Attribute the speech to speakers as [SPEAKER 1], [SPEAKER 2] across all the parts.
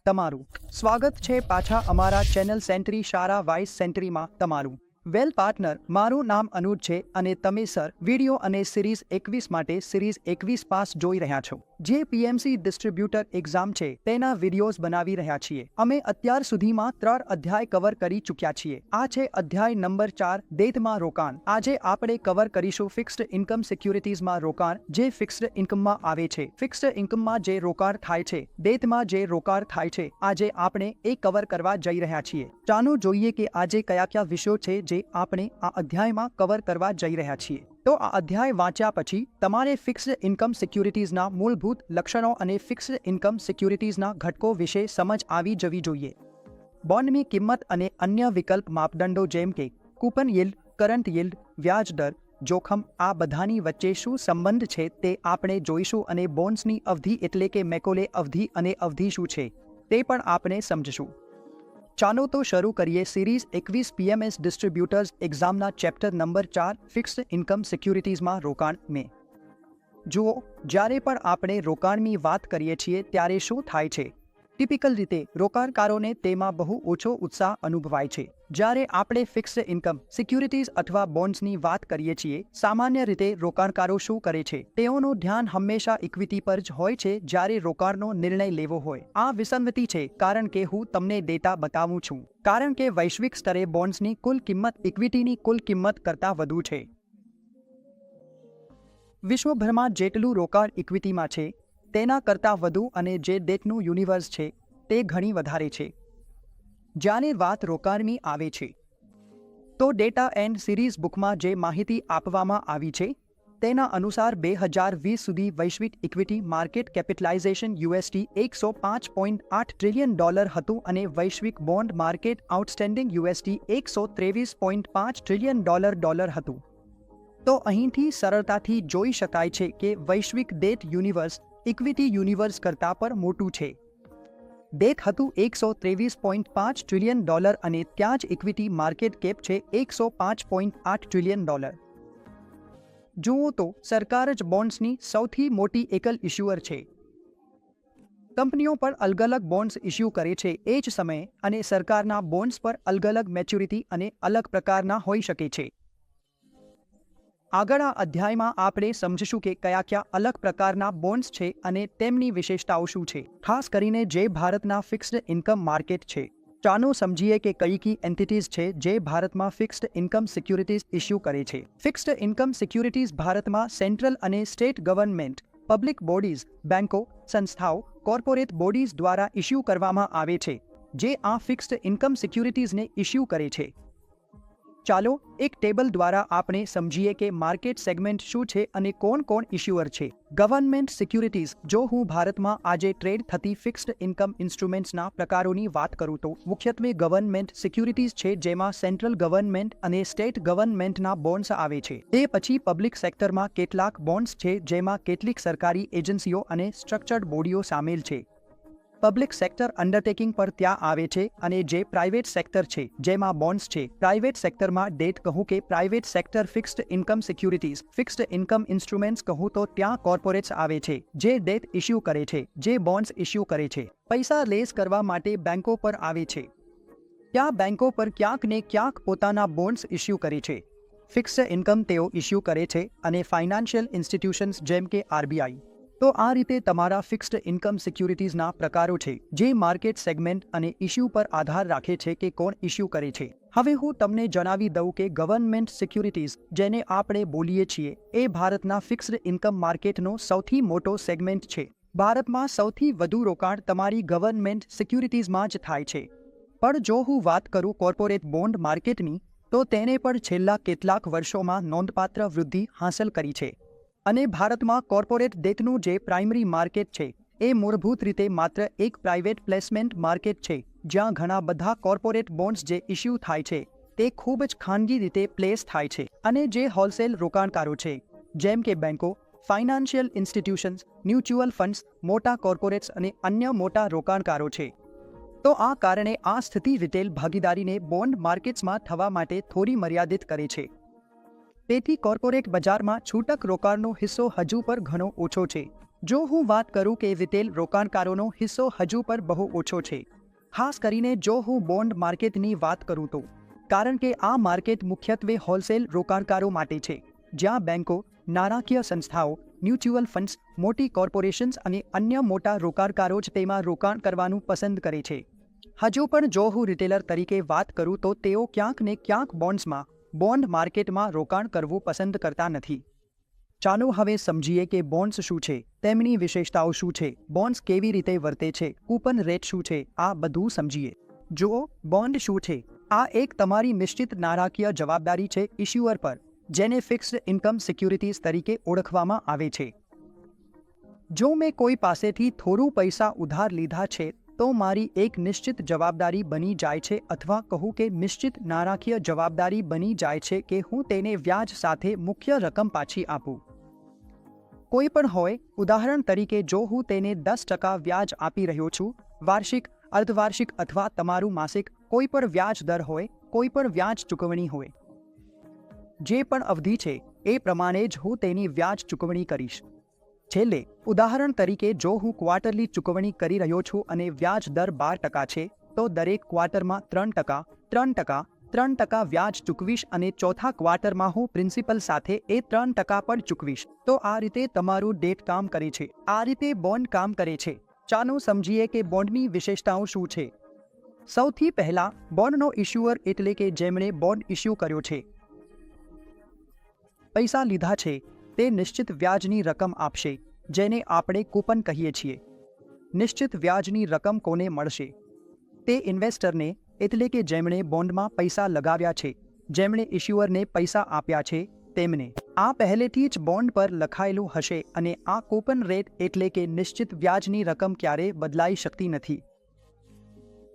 [SPEAKER 1] તમારું સ્વાગત છે પાછા અમારા ચેનલ સેન્ટરી શાળા વાઇસ સેન્ટરીમાં તમારું વેલ પાર્ટનર મારું નામ અનુજ છે અને તમે સર વિડિયો અને સિરીઝ 21 માટે સિરીઝ 21 પાસ જોઈ રહ્યા છો જે પીએમસી ડિસ્ટ્રીબ્યુટર એક્ઝામ છે તેના વિડિયોઝ બનાવી રહ્યા છીએ અમે અત્યાર સુધીમાં 3 અધ્યાય કવર કરી ચૂક્યા છીએ આ છે અધ્યાય નંબર 4 દેશમાં રોકાણ આજે આપણે કવર કરીશું ફિક્સ્ડ ઇન્કમ સિક્યુરિટીઝમાં રોકાણ જે ફિક્સ્ડ ઇન્કમમાં આવે છે ફિક્સ્ડ ઇન્કમમાં જે રોકાણ થાય છે દેશમાં જે રોકાણ થાય છે આજે આપણે એ કવર કરવા જઈ રહ્યા છીએ ચાલો જોઈએ કે આજે કયા વિષયો છે જે આપણે આ અધ્યાયમાં કવર કરવા જઈ રહ્યા છીએ તો આ અધ્યાય વાંચ્યા પછી તમારે ફિક્સ્ડ ઇન્કમ સિક્યુરિટીઝના મૂળભૂત લક્ષણો અને ફિક્સ્ડ ઇન્કમ સિક્યુરિટીઝના ઘટકો વિશે સમજ આવી જવી જોઈએ બોન્ડની કિંમત અને અન્ય વિકલ્પ માપદંડો જેમ કે કૂપન yieldકરંટ yield વ્યાજ દર જોખમ આ બધાની વચ્ચે શું સંબંધ છે તે આપણે જોઈશું અને બોન્ડ્સની અવધિ એટલે કે મેકોલે અવધિ અને અવધિ શું છે તે પણ આપણે સમજશું ચાલો તો શરૂ કરીએ સિરીઝ 21 પીએમએસ ડિસ્ટ્રીબ્યુટર્સ એક્ઝામના ચેપ્ટર નંબર 4 ફિક્સ્ડ ઇન્કમ સિક્યુરિટીઝમાં રોકાણ મેં જુઓ જ્યારે પણ આપણે રોકાણની વાત કરીએ છીએ ત્યારે શું થાય છે ટિપિકલ રીતે રોકાણકારોને તેમાં બહુ ઓછો ઉત્સાહ અનુભવાય છે જ્યારે આપણે ફિક્સ્ડ ઇન્કમ સિક્યુરિટીઝ અથવા બોન્ડ્સની વાત કરીએ છીએ સામાન્ય રીતે રોકાણકારો શું કરે છે તેઓનું ધ્યાન હંમેશા ઇક્વિટી પર જ હોય છે જ્યારે રોકાણનો નિર્ણય લેવો હોય આ વિસંગતિ છે કારણ કે હું તમને ડેટા બતાવું છું કારણ કે વૈશ્વિક સ્તરે બોન્ડ્સની કુલ કિંમત ઇક્વિટીની કુલ કિંમત કરતાં વધુ છે વિશ્વભરમાં જેટલું રોકાણ ઇક્વિટીમાં છે તેના કરતાં વધુ અને જે ડેટનું યુનિવર્સ છે તે ઘણી વધારે છે જ્યારે વાત રોકાણની આવે છે તો ડેટા એન્ડ સિરીઝ બુકમાં જે માહિતી આપવામાં આવી છે તેના અનુસાર 2020 સુધી વૈશ્વિક equity market capitalisation USD $105.8 trillion હતું અને વૈશ્વિક bond market outstanding USD $123.5 trillion હતું તો અહીંથી સરળતાથી જોઈ શકાય છે કે વૈશ્વિક ડેટ યુનિવર્સ ઇક્વિટી યુનિવર્સ કરતાં પણ મોટું છે ડેટ હતું $123.5 ટ્રિલિયન અને ત્યાં જ ઇક્વિટી માર્કેટ કેપ છે $105.8 ટ્રિલિયન જુઓ તો સરકાર જ બોન્ડ્સની સૌથી મોટી એકલ ઇશ્યુઅર છે કંપનીઓ પર અલગ અલગ બોન્ડ્સ ઇશ્યુ કરે છે એ જ સમયે અને સરકારના બોન્ડ્સ પર અલગ અલગ મેચ્યોરિટી અને અલગ પ્રકારના હોઈ શકે છે આગળ આ અધ્યાયમાં આપણે સમજીશું કે કયા અલગ પ્રકારના બોન્ડ્સ છે અને તેમની વિશેષતાઓ શું છે ખાસ કરીને જે ભારતના ફિક્સ્ડ ઇન્કમ માર્કેટ છે ચાલો સમજીએ કે કઈ એન્ટિટીઝ છે જે ભારતમાં ફિક્સ્ડ ઇન્કમ સિક્યુરિટીઝ ઇશ્યુ કરે છે ફિક્સ્ડ ઇન્કમ સિક્યુરિટીઝ ભારતમાં સેન્ટ્રલ અને સ્ટેટ ગવર્નમેન્ટ પબ્લિક બોડીઝ બેંકો સંસ્થાઓ કોર્પોરેટ બોડીઝ દ્વારા ઇશ્યુ કરવામાં આવે છે જે આ ફિક્સ્ડ ઇન્કમ સિક્યુરિટીઝને ઇશ્યુ કરે છે ચાલો એક ટેબલ દ્વારા આપણે સમજીએ કે માર્કેટ સેગમેન્ટ શું છે અને કોણ ઇશ્યુઅર છે ગવર્નમેન્ટ સિક્યુરિટીઝ જો હું ભારતમાં આજે ટ્રેડ થતી ફિક્સ્ડ ઇન્કમ ઇન્સ્ટ્રુમેન્ટ્સના પ્રકારોની વાત કરું તો મુખ્યત્વે ગવર્નમેન્ટ સિક્યુરિટીઝ છે જેમાં સેન્ટ્રલ ગવર્નમેન્ટ અને સ્ટેટ ગવર્નમેન્ટના બોન્ડ્સ આવે છે તે પછી પબ્લિક સેક્ટરમાં કેટલાક બોન્ડ્સ છે જેમાં કેટલીક સરકારી એજન્સીઓ અને સ્ટ્રક્ચર્ડ બોડીઓ સામેલ છે પબ્લિક સેક્ટર અંડરટેકિંગ પર ત્યાં આવે છે અને જે પ્રાઇવેટ સેક્ટર છે જેમાં બોન્ડ્સ છે પ્રાઇવેટ સેક્ટરમાં ડેટ કહું કે private sector fixed income securities fixed income instruments કહું તો ત્યાં કોર્પોરેટ્સ આવે છે જે ડેટ ઇશ્યુ કરે છે જે બોન્ડ્સ ઇશ્યુ કરે છે પૈસા લેસ કરવા માટે બેંકો પર આવે છે ત્યાં બેંકો પર ક્યાંક ને ક્યાંક પોતાના બોન્ડ્સ ઇશ્યુ કરે છે ફિક્સ્ડ ઇન્કમ તેઓ ઇશ્યુ કરે છે અને ફાઇનાન્શિયલ ઇન્સ્ટિટ્યુશન્સ જેમ કે RBI તો આ રીતે તમારા ફિક્સ્ડ ઇન્કમ સિક્યુરિટીઝના પ્રકારો છે જે માર્કેટ સેગમેન્ટ અને ઇશ્યુ પર આધાર રાખે છે કે કોણ ઇશ્યુ કરે છે હવે હું તમને જણાવી દઉં કે ગવર્નમેન્ટ સિક્યુરિટીઝ જેને આપણે બોલીએ છીએ એ ભારતના ફિક્સ્ડ ઇન્કમ માર્કેટનો સૌથી મોટો સેગમેન્ટ છે ભારતમાં સૌથી વધુ રોકાણ તમારી ગવર્નમેન્ટ સિક્યુરિટીઝમાં જ થાય છે પણ જો હું વાત કરું કોર્પોરેટ બોન્ડ માર્કેટની તો તેને પણ છેલ્લા કેટલાક વર્ષોમાં નોંધપાત્ર વૃદ્ધિ હાંસલ કરી છે અને ભારતમાં કોર્પોરેટ ડેટનું જે પ્રાઇમરી માર્કેટ છે એ મૂળભૂત રીતે માત્ર એક પ્રાઇવેટ પ્લેસમેન્ટ માર્કેટ છે જ્યાં ઘણા બધા કોર્પોરેટ બોન્ડ્સ જે ઇશ્યુ થાય છે તે ખૂબ જ ખાનગી રીતે પ્લેસ થાય છે અને જે હોલસેલ રોકાણકારો છે જેમ કે બેંકો ફાઇનાન્શિયલ ઇન્સ્ટિટ્યુશન્સ મ્યુચ્યુઅલ ફંડ્સ મોટા કોર્પોરેટ્સ અને અન્ય મોટા રોકાણકારો છે તો આ કારણે આ સ્થિતિ રિટેલ ભાગીદારીને બોન્ડ માર્કેટ્સમાં થવા માટે થોડી મર્યાદિત કરે છે તેથી કોર્પોરેટ બજારમાં છૂટક રોકાણનો હિસ્સો હજુ પર ઘણો ઓછો છે જો હું વાત કરું કે રિટેલ રોકાણકારોનો હિસ્સો હજુ પણ બહુ ઓછો છે, ખાસ કરીને જો હું બોન્ડ માર્કેટની વાત કરું તો, કારણ કે આ માર્કેટ મુખ્યત્વે હોલસેલ રોકાણકારો માટે છે, જ્યાં બેંકો, નાણાકીય સંસ્થાઓ, મ્યુચ્યુઅલ ફંડ્સ, મોટી કોર્પોરેશન્સ અને અન્ય મોટા રોકાણકારો જ તેમાં રોકાણ કરવાનું પસંદ કરે છે. હજુ પણ જો હું રિટેલર તરીકે વાત કરું તો તેઓ ક્યાંક ને ક્યાંક બોન્ડ માર્કેટમાં રોકાણ કરવું પસંદ કરતા નથી. ચાલો હવે સમજીએ કે બોન્ડ્સ શું છે, તેમની વિશેષતાઓ શું છે, બોન્ડ્સ કેવી રીતે વર્તે છે, કૂપન રેટ શું છે, આ બધું સમજીએ. જુઓ, બોન્ડ શું છે? આ એક તમારી નિશ્ચિત નાણાકીય જવાબદારી છે ઇશ્યુઅર પર, જેને ફિક્સ્ડ ઇન્કમ સિક્યુરિટીઝ તરીકે ઓળખવામાં આવે છે. જો મેં કોઈ પાસેથી થોડું પૈસા ઉધાર લીધા છે તો મારી એક નિશ્ચિત જવાબદારી બની જાય છે, અથવા કહું કે નિશ્ચિત નાણાકીય જવાબદારી બની જાય છે કે હું તેને વ્યાજ સાથે મુખ્ય રકમ પાછી આપું. કોઈ પણ હોય, ઉદાહરણ તરીકે જો હું તેને 10% વ્યાજ આપી રહ્યો છું, વાર્ષિક, અર્ધવાર્ષિક અથવા તમારું માસિક, કોઈ પણ વ્યાજ દર હોય, કોઈ પણ વ્યાજ ચૂકવણી હોય, જે પણ અવધિ છે એ પ્રમાણે જ હું તેની વ્યાજ ચૂકવણી કરીશ. છેલ્લે, ઉદાહરણ તરીકે જો હું ક્વાર્ટરલી ચૂકવણી કરી રહ્યો છું અને વ્યાજ દર 12% છે, તો દરેક ક્વાર્ટરમાં 3%, 3%, 3% વ્યાજ ચૂકવીશ અને ચોથા ક્વાર્ટરમાં હું પ્રિન્સિપલ સાથે એ 3% પણ ચૂકવીશ. તો આ રીતે તમારું ડેટ કામ કરે છે. આ રીતે બોન્ડ કામ કરે છે. ચાલો સમજીએ કે બોન્ડની વિશેષતાઓ શું છે. સૌથી પહેલા, બોન્ડનો ઇશ્યુઅર એટલે કે જેમણે બોન્ડ ઇશ્યુ કર્યો છે, પૈસા લીધા છે, તે નિશ્ચિત વ્યાજની રકમ આપશે, જેને આપણે કૂપન કહીએ છીએ. નિશ્ચિત વ્યાજની રકમ કોને મળશે? તે ઇન્વેસ્ટરને, એટલે કે જેમણે બોન્ડમાં પૈસા લગાવ્યા છે, જેમણે ઇશ્યુઅરને પૈસા આપ્યા છે, તેમને. આ પહેલેથી જ બોન્ડ પર લખાયેલું હશે અને આ કૂપન રેટ એટલે કે નિશ્ચિત વ્યાજની રકમ ક્યારેય બદલાઈ શકતી નથી.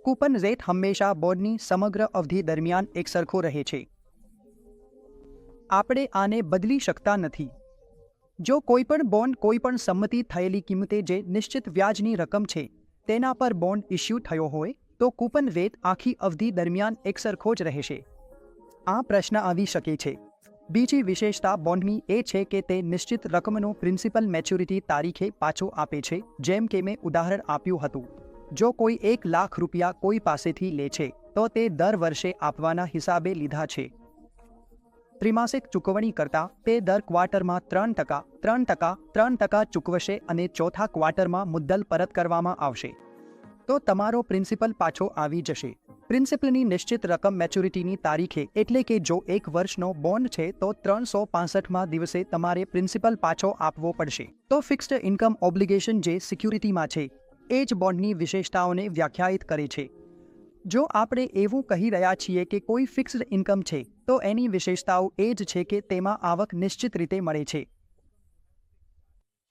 [SPEAKER 1] કૂપન રેટ હંમેશા બોન્ડની સમગ્ર અવધિ દરમિયાન એકસરખો રહે છે. આપણે આને બદલી શકતા નથી. જો કોઈપણ બોન્ડ કોઈપણ સંમતિ થયેલી કિંમતે જે નિશ્ચિત વ્યાજની રકમ છે તેના પર બોન્ડ ઇશ્યુ થયો હોય તો કૂપન રેટ આખી અવધિ દરમિયાન એકસરખો જ રહેશે. આ પ્રશ્ન આવી શકે છે. બીજી વિશેષતા બોન્ડની એ છે કે તે નિશ્ચિત રકમનો પ્રિન્સિપલ મેચ્યોરિટી તારીખે પાછો આપે છે. જેમ કે મેં ઉદાહરણ આપ્યું હતું, જો કોઈ 1 લાખ રૂપિયા કોઈ પાસેથી લે છે તો તે દર વર્ષે આપવાના હિસાબે લીધા છે. ત્રિમાસિક ચૂકવણી કરતાં તે દર ક્વાર્ટરમાં 3%, 3%, 3% ચૂકવશે અને ચોથા ક્વાર્ટરમાં મુદ્દલ પરત કરવામાં આવશે. તો તમારો પ્રિન્સિપલ પાછો આવી જશે. પ્રિન્સિપલની નિશ્ચિત રકમ મેચ્યોરિટીની તારીખે, એટલે કે જો 1 વર્ષનો બોન્ડ છે તો 365માં દિવસે તમારે પ્રિન્સિપલ પાછો આપવો પડશે. તો ફિક્સ્ડ ઇન્કમ ઓબ્લિગેશન જે સિક્યુરિટીમાં છે એ જ બોન્ડની વિશેષતાઓને વ્યાખ્યાયિત કરે છે. જો આપણે એવું કહી રહ્યા છીએ કે કોઈ ફિક્સ્ડ ઇન્કમ છે તો એની વિશેષતાઓ એ જ છે કે તેમાં આવક નિશ્ચિત રીતે મળે છે.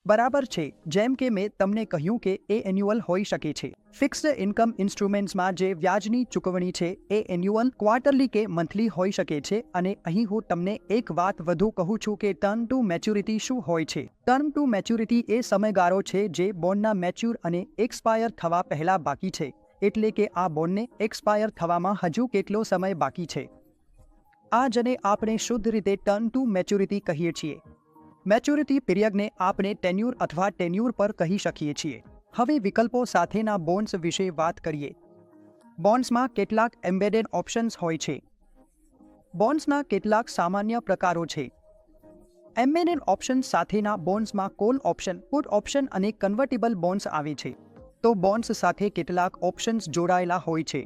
[SPEAKER 1] બરાબર છે. જેમ કે મેં તમને કહ્યું કે એ એન્યુઅલ હોઈ શકે છે. ફિક્સ્ડ ઇન્કમ ઇન્સ્ટ્રુમેન્ટ્સમાં જે વ્યાજની ચૂકવણી છે એ એન્યુઅલ, ક્વાર્ટરલી કે મંથલી હોઈ શકે છે. અને અહીં હું તમને એક વાત વધુ કહું છું કે ટર્મ ટુ મેચ્યોરિટી શું હોય છે. ટર્મ ટુ મેચ્યોરિટી એ સમયગાળો છે જે બોન્ડના મેચ્યોર અને એક્સપાયર થવા પહેલા બાકી છે. એટલે કે આ બોન્ડને એક્સપાયર થવામાં હજુ કેટલો સમય બાકી છે. આ જને આપણે શુદ્ધ રીતે ટર્મ ટુ મેચ્યોરિટી કહીએ છીએ. મેચ્યોરિટી પીરિયડને આપણે ટેન્યુર અથવા ટેન્યુર પર કહી શકીએ છીએ. હવે વિકલ્પો સાથેના બોન્ડ્સ વિશે વાત કરીએ. બોન્ડ્સમાં કેટલાક એમ્બેડેડ ઓપ્શન્સ હોય છે. બોન્ડ્સના કેટલાક સામાન્ય પ્રકારો છે. એમ્બેડેડ ઓપ્શન્સ સાથેના બોન્ડ્સમાં કોલ ઓપ્શન, પુટ ઓપ્શન અને કન્વર્ટિબલ બોન્ડ્સ આવે છે. તો બોન્ડ્સ સાથે કેટલાક ઓપ્શન્સ જોડાયેલા હોય છે.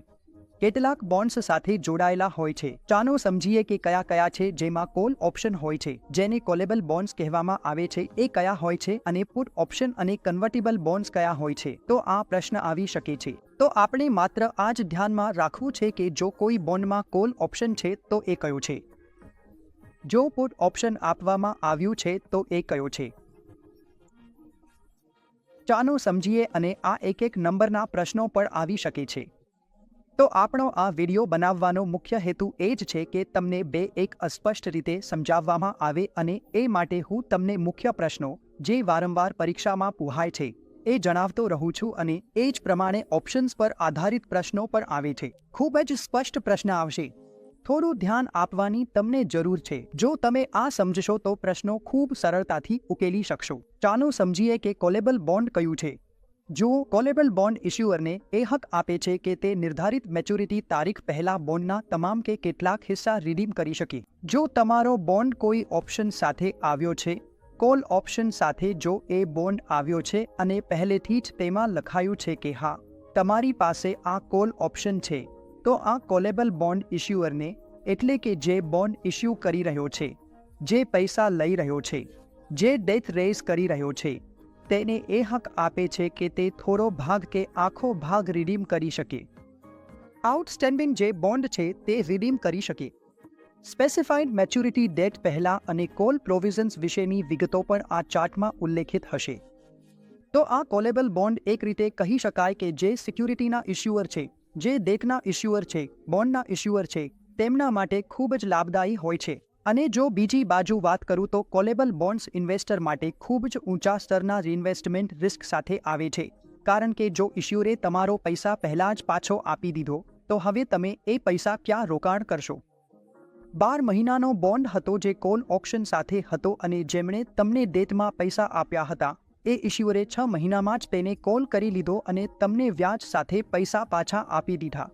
[SPEAKER 1] કેટલાક બોન્ડ્સ સાથે જોડાયેલા હોય છે. ચાલો સમજીએ કે કયા કયા છે. જેમાં કોલ ઓપ્શન હોય છે, જેને કોલેબલ બોન્ડ્સ કહેવામાં આવે છે, એ કયા હોય છે, અને પુટ ઓપ્શન અને કન્વર્ટિબલ બોન્ડ્સ કયા હોય છે. તો આ પ્રશ્ન આવી શકે છે. તો આપણે માત્ર આ જ ધ્યાનમાં રાખવું છે કે જો કોઈ બોન્ડમાં કોલ ઓપ્શન છે તો એ કયો છે, જો પુટ ઓપ્શન આપવામાં આવ્યું છે તો એ કયો છે. ચાલો સમજીએ અને આ એક નંબરના પ્રશ્નો પણ આવી શકે છે. તો આપણો આ વિડીયો બનાવવાનો મુખ્ય હેતુ એ જ છે કે તમને એક અસ્પષ્ટ રીતે સમજાવવામાં આવે અને એ માટે હું તમને મુખ્ય પ્રશ્નો જે વારંવાર પરીક્ષામાં પૂછાય છે એ જણાવતો રહું છું અને એ જ પ્રમાણે ઓપ્શન્સ પર આધારિત પ્રશ્નો પણ આવે છે. ખૂબ જ સ્પષ્ટ પ્રશ્ન આવશે. થોડું ધ્યાન આપવાની તમને જરૂર છે. જો તમે આ સમજશો તો પ્રશ્નો ખૂબ સરળતાથી ઉકેલી શકશો. ચાલો સમજીએ કે કોલેબલ બોન્ડ કયું છે. જો કોલેબલ બોન્ડ ઇશ્યુઅરને એ હક આપે છે કે તે નિર્ધારિત મેચ્યોરિટી તારીખ પહેલા બોન્ડના તમામ કે કેટલાક હિસ્સા રિડીમ કરી શકે. જો તમારો બોન્ડ કોઈ ઓપ્શન સાથે આવ્યો છે, કોલ ઓપ્શન સાથે જો એ બોન્ડ આવ્યો છે અને પહેલેથી જ તેમાં લખાયું છે કે હા, તમારી પાસે આ કોલ ઓપ્શન છે, તો આ કોલેબલ બોન્ડ ઇશ્યુઅરને, એટલે કે જે બોન્ડ ઇશ્યુ કરી રહ્યો છે, જે પૈસા લઈ રહ્યો છે, જે ડેથ રેઝ કરી રહ્યો છે, તેને એ હક આપે છે કે તે થોડો ભાગ કે આખો ભાગ રિડીમ કરી શકે. આઉટસ્ટેન્ડિંગ જે બોન્ડ છે તે રિડીમ કરી શકે. સ્પેસિફાઈડ મેચ્યોરિટી ડેટ પહેલા અને કોલ પ્રોવિઝન્સ વિશેની વિગતો પણ આ ચાર્ટમાં ઉલ્લેખિત હશે. તો આ કોલેબલ બોન્ડ એક રીતે કહી શકાય કે જે સિક્યુરિટીના ઇશ્યુઅર છે, જે ડેટના ઇશ્યુઅર છે, બોન્ડના ઇશ્યુઅર છે, તેમના માટે ખૂબ જ લાભદાયી હોય છે. અને જો બીજી બાજુ વાત કરું તો કોલેબલ બોન્ડ્સ ઇન્વેસ્ટર માટે ખૂબ જ ઊંચા સ્તરના રિઇન્વેસ્ટમેન્ટ રિસ્ક સાથે આવે છે. કારણ કે જો ઇશ્યુઅરે તમારો પૈસા પહેલાં જ પાછો આપી દીધો, તો હવે તમે એ પૈસા ક્યાં રોકાણ કરશો? 12 મહિનાનો બોન્ડ હતો જે કોલ ઓપ્શન સાથે હતો અને જેમણે તમને ડેટમાં પૈસા આપ્યા હતા, એ ઇશ્યુઅરે 6 મહિનામાં જ તેને કોલ કરી લીધો અને તમને વ્યાજ સાથે પૈસા પાછા આપી દીધા.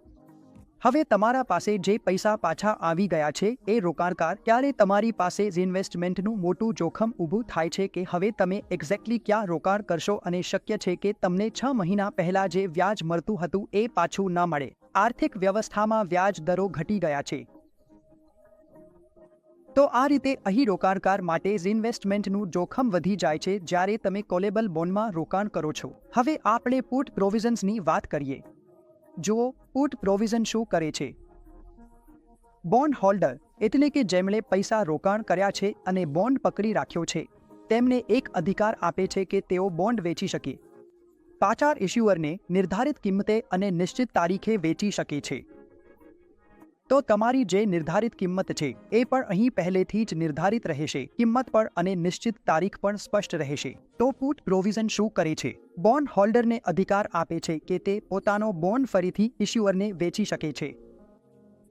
[SPEAKER 1] હવે તમારા પાસે જે પૈસા પાછા આવી ગયા છે એ રોકાણકાર, ત્યારે તમારી પાસે ઇન્વેસ્ટમેન્ટનું મોટું જોખમ ઊભું થાય છે કે હવે તમે એક્ઝેક્ટલી ક્યાં રોકાણ કરશો અને શક્ય છે કે તમને 6 મહિના પહેલાં જે વ્યાજ મળતું હતું એ પાછું ન મળે. આર્થિક વ્યવસ્થામાં વ્યાજ દરો ઘટી ગયા છે. તો આ રીતે અહીં રોકાણકાર માટે ઇન્વેસ્ટમેન્ટનું જોખમ વધી જાય છે જ્યારે તમે કોલેબલ બોન્ડમાં રોકાણ કરો છો. હવે આપણે પુટ પ્રોવિઝન્સની વાત કરીએ. જુઓ, પુટ પ્રોવિઝન શું કરે છે. બોન્ડ હોલ્ડર, એટલે કે જેમણે પૈસા રોકાણ કર્યા છે અને બોન્ડ પકડી રાખ્યો છે, તેમને એક અધિકાર આપે છે કે તેઓ બોન્ડ વેચી શકે. પાછા ઇશ્યુઅરને નિર્ધારિત કિંમતે અને નિશ્ચિત તારીખે વેચી શકે છે. તો તમારી જે નિર્ધારિત કિંમત છે એ પણ અહીં પહેલેથી જ નિર્ધારિત રહેશે. કિંમત પણ અને નિશ્ચિત તારીખ પણ સ્પષ્ટ રહેશે. તો પુટ પ્રોવિઝન શું કરે છે? બોન્ડ હોલ્ડરને અધિકાર આપે છે કે તે પોતાનો બોન્ડ ફરીથી ઇશ્યુઅરને વેચી શકે છે.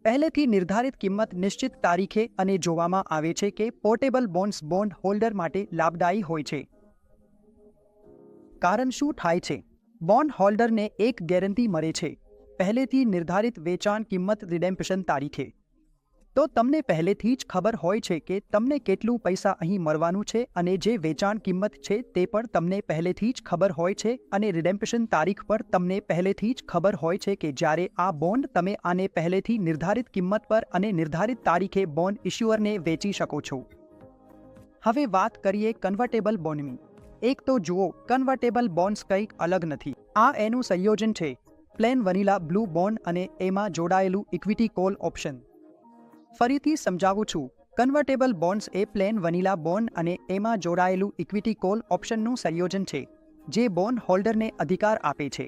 [SPEAKER 1] પહેલેથી નિર્ધારિત કિંમત, નિશ્ચિત તારીખે, અને જોવામાં આવે છે કે પોર્ટેબલ બોન્ડ્સ બોન્ડ હોલ્ડર માટે લાભદાયી હોય છે. કારણ શું થાય છે? બોન્ડ હોલ્ડરને એક ગેરંટી મળે છે, પહેલેથી નિર્ધારિત વેચાણ કિંમત, રિડેમ્પશન તારીખે. તો તમને પહેલેથી જ ખબર હોય છે કે તમને કેટલું પૈસા અહીં મળવાનું છે અને જે વેચાણ કિંમત છે તે પણ તમને પહેલેથી જ ખબર હોય છે અને રિડેમ્પશન તારીખ પર તમને પહેલેથી જ ખબર હોય છે કે જ્યારે આ બોન્ડ તમે આને પહેલેથી નિર્ધારિત કિંમત પર અને નિર્ધારિત તારીખે બોન્ડ ઇશ્યુઅરને વેચી શકો છો. હવે વાત કરીએ કન્વર્ટેબલ બોન્ડની. એક તો જુઓ, કન્વર્ટેબલ બોન્ડ્સ કંઈક અલગ નથી. આ એનું સંયોજન છે, પ્લેન વનીલા બ્લુ બોન્ડ અને એમાં જોડાયેલું ઇક્વિટી કોલ ઓપ્શન. ફરીથી સમજાવું છું, કન્વર્ટેબલ બોન્ડ્સ એ પ્લેન વનીલા બોન્ડ અને એમાં જોડાયેલું ઇક્વિટી કોલ ઓપ્શનનું સંયોજન છે, જે બોન્ડ હોલ્ડરને અધિકાર આપે છે.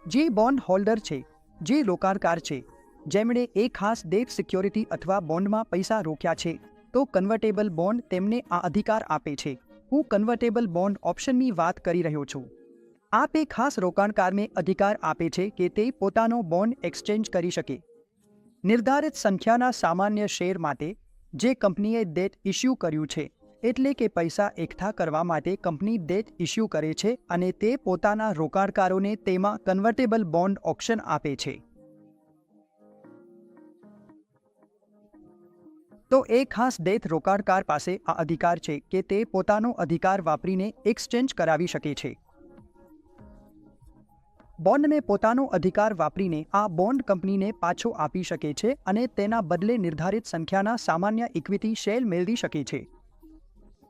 [SPEAKER 1] જે બોન્ડ હોલ્ડર છે, જે રોકાણકાર છે, જેમણે એક ખાસ ડેટ સિક્યોરિટી અથવા બોન્ડમાં પૈસા રોક્યા છે, તો કન્વર્ટેબલ બોન્ડ તેમને આ અધિકાર આપે છે. હું કન્વર્ટેબલ બોન્ડ ઓપ્શનની વાત કરી રહ્યો છું. આ તે ખાસ રોકાણકારને અધિકાર આપે છે કે તે પોતાનો બોન્ડ એક્સચેન્જ કરી શકે. નિર્ધારિત સંખ્યાના સામાન્ય શેર માટે જે કંપનીએ ડેટ ઇશ્યુ કર્યું છે, એટલે કે પૈસા એકઠા કરવા માટે કંપની ડેટ ઇશ્યુ કરે છે અને તે પોતાના રોકાણકારોને તેમાં કન્વર્ટેબલ બોન્ડ ઓપ્શન આપે છે. તો એ ખાસ ડેટ રોકાણકાર પાસે આ અધિકાર છે કે તે પોતાનો અધિકાર વાપરીને એક્સચેન્જ કરાવી શકે છે. બોન્ડને પોતાનો અધિકાર વાપરીને આ બોન્ડ કંપનીને પાછો આપી શકે છે અને તેના બદલે નિર્ધારિત સંખ્યાના સામાન્ય ઇક્વિટી શેર મેળવી શકે છે.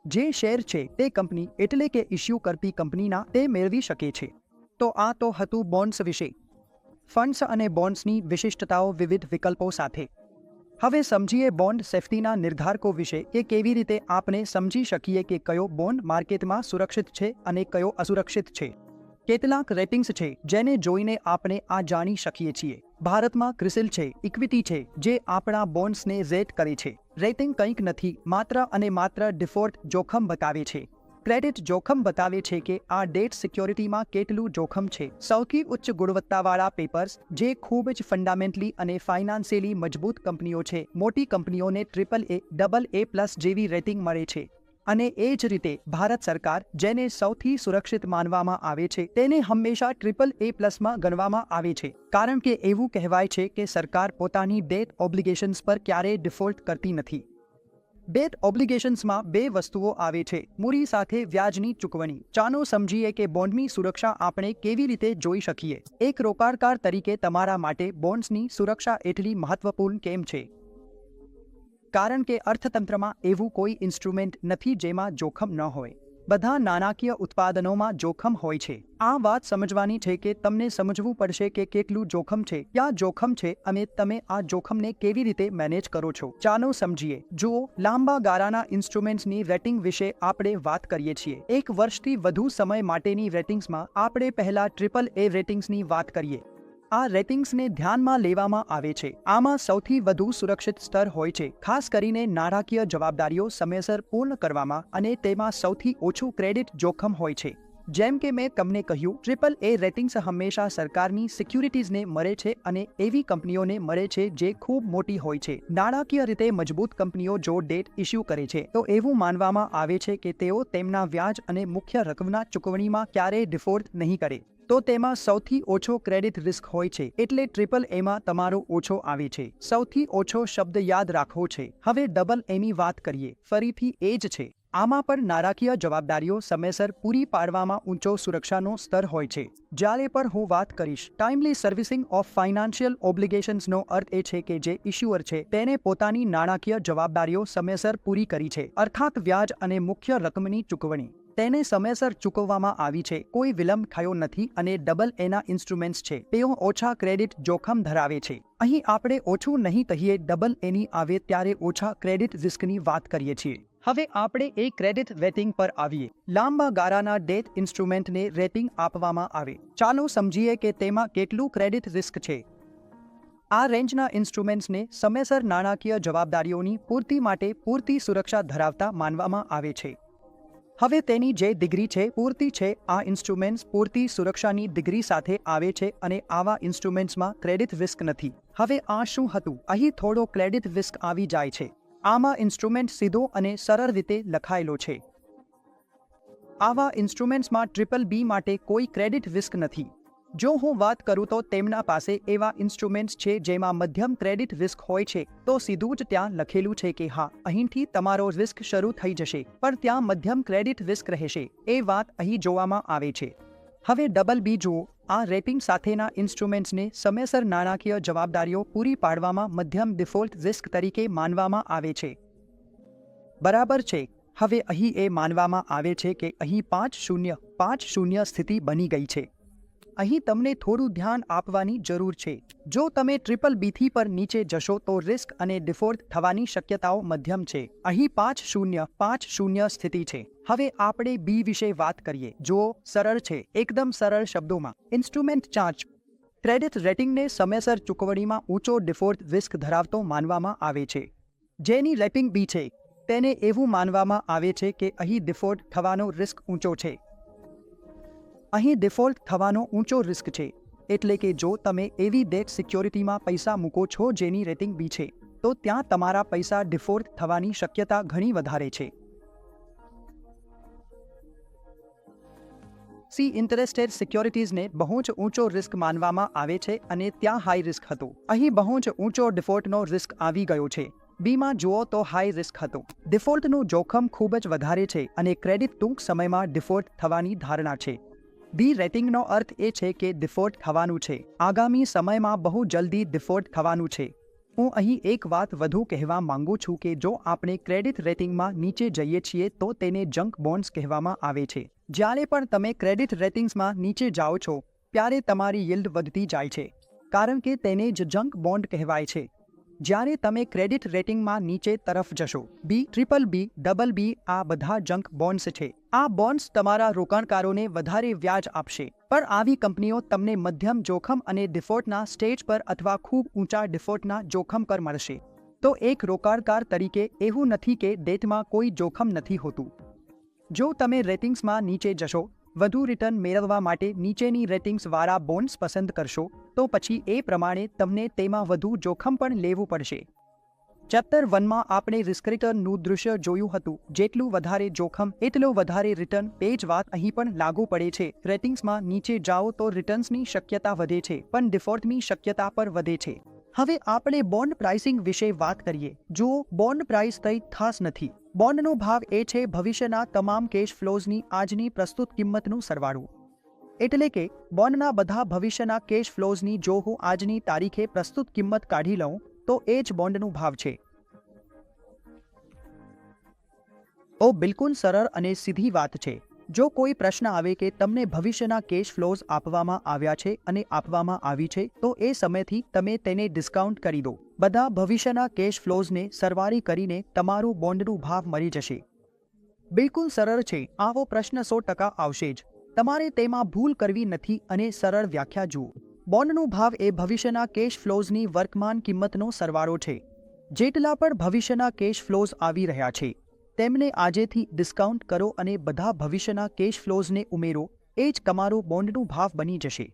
[SPEAKER 1] જે શેર છે તે કંપની, એટલે કે ઇશ્યુ કરતી કંપનીના, તે મેળવી શકે છે. તો આ તો હતું બોન્ડ્સ વિશે. ફંડ્સ અને બોન્ડ્સની વિશિષ્ટતાઓ વિવિધ વિકલ્પો સાથે. હવે સમજીએ બોન્ડ સેફ્ટીના નિર્ધારકો વિશે કે કેવી રીતે આપણે સમજી શકીએ કે કયો બોન્ડ માર્કેટમાં સુરક્ષિત છે અને કયો અસુરક્ષિત છે. કેટલાક રેટિંગ્સ છે જેને જોઈને આપણે આ જાણી શકીએ છીએ. ભારતમાં ક્રિસિલ છે, ઇક્વિટી છે, જે આપણા બોન્ડ્સને રેટ કરે છે. રેટિંગ કંઈક નથી, માત્ર અને માત્ર ડિફોલ્ટ જોખમ બતાવે છે. ક્રેડિટ જોખમ બતાવે છે કે આ ડેટ સિક્યોરિટીમાં કેટલું જોખમ છે. સૌથી ઉચ્ચ ગુણવત્તાવાળા પેપર્સ જે ખૂબ જ ફંડામેન્ટલી અને ફાઇનાન્શિયલી મજબૂત કંપનીઓ છે, મોટી કંપનીઓને AAA++ જેવી રેટિંગ મળે છે. અને એ જ રીતે ભારત સરકાર, જેને સૌથી સુરક્ષિત માનવામાં આવે છે, તેને હંમેશા AAA+માં ગણવામાં આવે છે, કારણ કે એવું કહેવાય છે કે સરકાર પોતાની ડેટ ઓબ્લિગેશન્સ પર ક્યારેય ડિફોલ્ટ કરતી નથી. ડેટ ઓબ્લિગેશન્સમાં બે વસ્તુઓ આવે છે: મૂડી સાથે વ્યાજની ચૂકવણી. ચાલો સમજીએ કે બોન્ડની સુરક્ષા આપણે કેવી રીતે જોઈ શકીએ. એક રોકાણકાર તરીકે તમારા માટે બોન્ડ્સની સુરક્ષા એટલી મહત્વપૂર્ણ કેમ છે? કારણ કે અર્થતંત્રમાં એવું કોઈ ઇન્સ્ટ્રુમેન્ટ નથી જેમાં જોખમ ન હોય. બધા નાણાકીય ઉત્પાદનોમાં જોખમ હોય છે. આ વાત સમજવાની છે કે તમને સમજવું પડશે કે કેટલું જોખમ છે, ક્યાં જોખમ છે અને તમે આ જોખમને કેવી રીતે મેનેજ કરો છો. ચાલો સમજીએ. જુઓ, લાંબા ગાળાના ઇન્સ્ટ્રુમેન્ટ્સની રેટિંગ વિશે આપણે વાત કરીએ છીએ. 1 વર્ષથી વધુ સમય માટેની રેટિંગ્સમાં આપણે પહેલા AAA રેટિંગ્સની વાત કરીએ. આ રેટિંગ્સને ધ્યાનમાં લેવામાં આવે છે. આમાં સૌથી વધુ સુરક્ષિત સ્તર હોય છે, ખાસ કરીને નાણાકીય જવાબદારીઓ સમયસર પૂર્ણ કરવામાં, અને તેમાં સૌથી ઓછું ક્રેડિટ જોખમ હોય છે. જેમ કે મેં તમને કહ્યું, AAA રેટિંગ્સ હંમેશા સરકારની સિક્યુરિટીઝને મળે છે અને એવી કંપનીઓને મળે છે જે ખૂબ મોટી હોય છે. નાણાકીય રીતે મજબૂત કંપનીઓ જો ડેટ ઇસ્યુ કરે છે તો એવું માનવામાં આવે છે કે તેઓ તેમના વ્યાજ અને મુખ્ય રકમના ચૂકવણીમાં ક્યારેય ડિફોલ્ટ નહીં કરે. તો તેમાં સૌથી ઓછો ક્રેડિટ રિસ્ક હોય છે, એટલે AAAમાં તમારો ઓછો આવે છે. સૌથી ઓછો શબ્દ યાદ રાખવો છે. હવે AAની વાત કરીએ. ફરીથી એ જ છે. આમાં પણ નાણાકીય જવાબદારીઓ સમયસર પૂરી પાડવામાં ઊંચો સુરક્ષાનો સ્તર હોય છે. જ્યારે પણ હું વાત કરીશ ટાઇમલી સર્વિસિંગ ઓફ ફાઇનાન્શિયલ ઓબ્લિગેશન્સનો અર્થ એ છે કે જે ઇશ્યુઅર છે તેને પોતાની નાણાકીય જવાબદારીઓ સમયસર પૂરી કરી છે, અર્થાત વ્યાજ અને મુખ્ય રકમની ચૂકવણી તેને સમયસર ચૂકવવામાં આવી છે, કોઈ વિલંબ થયો નથી અને AAના ઇન્સ્ટ્રુમેન્ટ્સ છે તેઓ ઓછા ક્રેડિટ જોખમ ધરાવે છે. અહીં આપણે ઓછું નહીં કહીએ AAની આવે ત્યારે ઓછા ક્રેડિટ રિસ્કની વાત કરીએ છીએ. હવે આપણે એ ક્રેડિટ રેટિંગ પર આવીએ. લાંબા ગાળાના ડેટ ઇન્સ્ટ્રુમેન્ટને રેટિંગ આપવામાં આવે. ચાલો સમજીએ કે તેમાં કેટલું ક્રેડિટ રિસ્ક છે. આ રેન્જના ઇન્સ્ટ્રુમેન્ટ્સને સમયસર નાણાકીય જવાબદારીઓની પૂર્તિ માટે પૂરતી સુરક્ષા ધરાવતા માનવામાં આવે છે. હવે તેની જે ડિગ્રી છે પૂરતી છે. આ ઇન્સ્ટ્રુમેન્ટ્સ પૂરતી સુરક્ષાની ડિગ્રી સાથે આવે છે અને આવા ઇન્સ્ટ્રુમેન્ટ્સમાં ક્રેડિટ રિસ્ક નથી. હવે આ શું હતું? અહીં થોડો ક્રેડિટ રિસ્ક આવી જાય છે. આમાં ઇન્સ્ટ્રુમેન્ટ સીધો અને સરળ રીતે લખાયેલો છે. આવા ઇન્સ્ટ્રુમેન્ટ્સમાં BBB માટે કોઈ ક્રેડિટ રિસ્ક નથી. જો હું વાત કરું તો તેમના પાસે એવા ઇન્સ્ટ્રુમેન્ટ્સ છે જેમાં મધ્યમ ક્રેડિટ રિસ્ક હોય છે, તો સીધું જ ત્યાં લખેલું છે કે હા, અહીંથી તમારો રિસ્ક શરૂ થઈ જશે, પણ ત્યાં મધ્યમ ક્રેડિટ રિસ્ક રહેશે. એ વાત અહીં જોવામાં આવે છે. હવે BB જુઓ. આ રેટિંગ સાથેના ઇન્સ્ટ્રુમેન્ટ્સને સમયસર નાણાકીય જવાબદારીઓ પૂરી પાડવામાં મધ્યમ ડિફોલ્ટ રિસ્ક તરીકે માનવામાં આવે છે. બરાબર છે. હવે અહીં એ માનવામાં આવે છે કે અહીં 5-0 સ્થિતિ બની ગઈ છે. અહીં તમને થોડું ધ્યાન આપવાની જરૂર છે. જો તમે BBBથી પર નીચે જશો તો રિસ્ક અને ડિફોલ્ટ થવાની શક્યતાઓ મધ્યમ છે. અહીં 5-0 સ્થિતિ છે. હવે આપણે B વિશે વાત કરીએ. જુઓ, સરળ છે. એકદમ સરળ શબ્દોમાં, ઇન્સ્ટ્રુમેન્ટ ચાર્જ ક્રેડિટ રેટિંગને સમયસર ચૂકવણીમાં ઊંચો ડિફોલ્ટ રિસ્ક ધરાવતો માનવામાં આવે છે. જેની રેટિંગ B છે તેને એવું માનવામાં આવે છે કે અહીં ડિફોલ્ટ થવાનો રિસ્ક ઊંચો છે. અહીં ડિફોલ્ટ થવાનો ઊંચો રિસ્ક છે, એટલે કે જો તમે એવી ડેટ સિક્યોરિટીમાં પૈસા મૂકો છો જેની રેટિંગ B છે, તો ત્યાં તમારા પૈસા ડિફોલ્ટ થવાની શક્યતા ઘણી વધારે છે. C ઇન્ટરેસ્ટેડ સિક્યોરિટીઝને બહુ જ ઊંચો રિસ્ક માનવામાં આવે છે અને ત્યાં હાઈ રિસ્ક હતો. અહીં બહુ જ ઊંચો ડિફોલ્ટનો રિસ્ક આવી ગયો છે. બીમાં જુઓ તો હાઈ રિસ્ક હતો. ડિફોલ્ટનું જોખમ ખૂબ જ વધારે છે અને ક્રેડિટ ટૂંક સમયમાં ડિફોલ્ટ થવાની ધારણા છે. B રેટિંગનો અર્થ એ છે કે ડિફોલ્ટ થવાનું છે. આગામી સમયમાં બહુ જલ્દી ડિફોલ્ટ થવાનું છે. હું અહીં એક વાત વધુ કહેવા માંગુ છું કે જો આપણે ક્રેડિટ રેટિંગમાં નીચે જઈએ છીએ તો તેને જંક બોન્ડ્સ કહેવામાં આવે છે. જ્યારે પણ તમે ક્રેડિટ રેટિંગ્સમાં નીચે જાઓ છો ત્યારે તમારી yieldવધતી જાય છે, કારણ કે તેને જ જંક બોન્ડ કહેવાય છે. જ્યારે તમે ક્રેડિટ રેટિંગમાં નીચે તરફ જશો, BBB, BB આ બધા જંક બોન્ડ્સ છે. આ બોન્ડ્સ તમારા રોકાણકારોને વધારે વ્યાજ આપશે, પણ આવી કંપનીઓ તમને મધ્યમ જોખમ અને ડિફોલ્ટના સ્ટેજ પર અથવા ખૂબ ઊંચા ડિફોલ્ટના જોખમ પર મળશે. તો એક રોકાણકાર તરીકે એવું નથી કે ડેટમાં કોઈ જોખમ નથી હોતું. જો તમે રેટિંગ્સમાં નીચે જશો, વધુ રિટર્ન મેળવવા માટે નીચેની રેટિંગ્સવાળા બોન્ડ્સ પસંદ કરશો, તો પછી એ પ્રમાણે તમને તેમાં વધુ જોખમ પણ લેવું પડશે. ચેપ્ટર 1માં આપણે રિસ્ક રિટર્નનું દૃશ્ય જોયું હતું. જેટલું વધારે જોખમ એટલો વધારે રિટર્ન. તે જ વાત અહીં પણ લાગુ પડે છે. રેટિંગ્સમાં નીચે જાઓ તો રિટર્ન્સની શક્યતા વધે છે, પણ ડિફોલ્ટની શક્યતા પણ વધે છે. હવે આપણે બોન્ડ પ્રાઇસિંગ વિશે વાત કરીએ. જો બોન્ડ પ્રાઇસ કંઈ ખાસ નથી. બોન્ડનો ભાવ એ છે ભવિષ્યના તમામ કેશ ફ્લોઝની આજની પ્રસ્તુત કિંમતનું સરવાળો. એટલે કે બોન્ડના બધા ભવિષ્યના કેશ ફ્લોઝની જો હું આજની તારીખે પ્રસ્તુત કિંમત કાઢી લઉં તો એ જ બોન્ડનું ભાવ છે. બિલકુલ સરળ અને સીધી વાત છે. જો કોઈ પ્રશ્ન આવે કે તમને ભવિષ્યના કેશ ફ્લોઝ આપવામાં આવ્યા છે અને આપવામાં આવી છે, તો એ સમયથી તમે તેને ડિસ્કાઉન્ટ કરી દો. બધા ભવિષ્યના કેશ ફ્લોઝને સરવાળી કરીને તમારું બોન્ડનું ભાવ મળી જશે. બિલકુલ સરળ છે. આવો પ્રશ્ન 100% આવશે જ. તમારે તેમાં ભૂલ કરવી નથી અને સરળ વ્યાખ્યા જુઓ. બોન્ડનો ભાવ એ ભવિષ્યના કેશ ફ્લોઝની વર્તમાન કિંમતનો સરવાળો છે. જેટલા પણ ભવિષ્યના કેશ ફ્લોઝ આવી રહ્યા છે તેમને આજેથી ડિસ્કાઉન્ટ કરો અને બધા ભવિષ્યના કેશ ફ્લોઝને ઉમેરો. એ જ તમારો બોન્ડનો ભાવ બની જશે.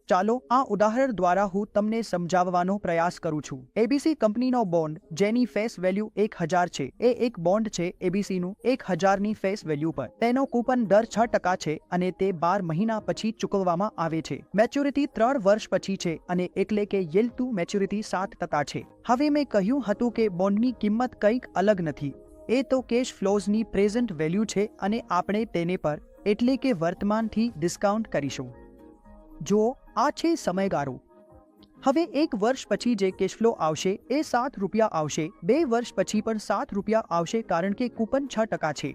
[SPEAKER 1] ચાલો આ ઉદાહરણ દ્વારા હું તમને સમજાવવાનો પ્રયાસ કરું છું. એબીસી કંપનીનો બોન્ડ જેની ફેસ વેલ્યુ 1000 છે, એ એક બોન્ડ છે એબીસીનું 1000ની ફેસ વેલ્યુ પર. તેનો કૂપન દર 6% છે અને તે 12 મહિના પછી ચૂકવવામાં આવે છે. મેચ્યોરિટી 3 વર્ષ પછી છે અને એટલે કે yield to મેચ્યોરિટી 7% છે. હવે મેં કહ્યું હતું કે બોન્ડની કિંમત કંઈક અલગ નથી. એ તો કેશ ફ્લોઝની પ્રેઝન્ટ વેલ્યુ છે અને આપણે તેને પર એટલે કે વર્તમાનથી ડિસ્કાઉન્ટ કરીશું. જુઓ, આ છે સમયગાળો. હવે 1 વર્ષ પછી જે કેશ ફ્લો આવશે એ ₹7 આવશે. 2 વર્ષ પછી પણ ₹7 આવશે કારણ કે કૂપન 6% છે.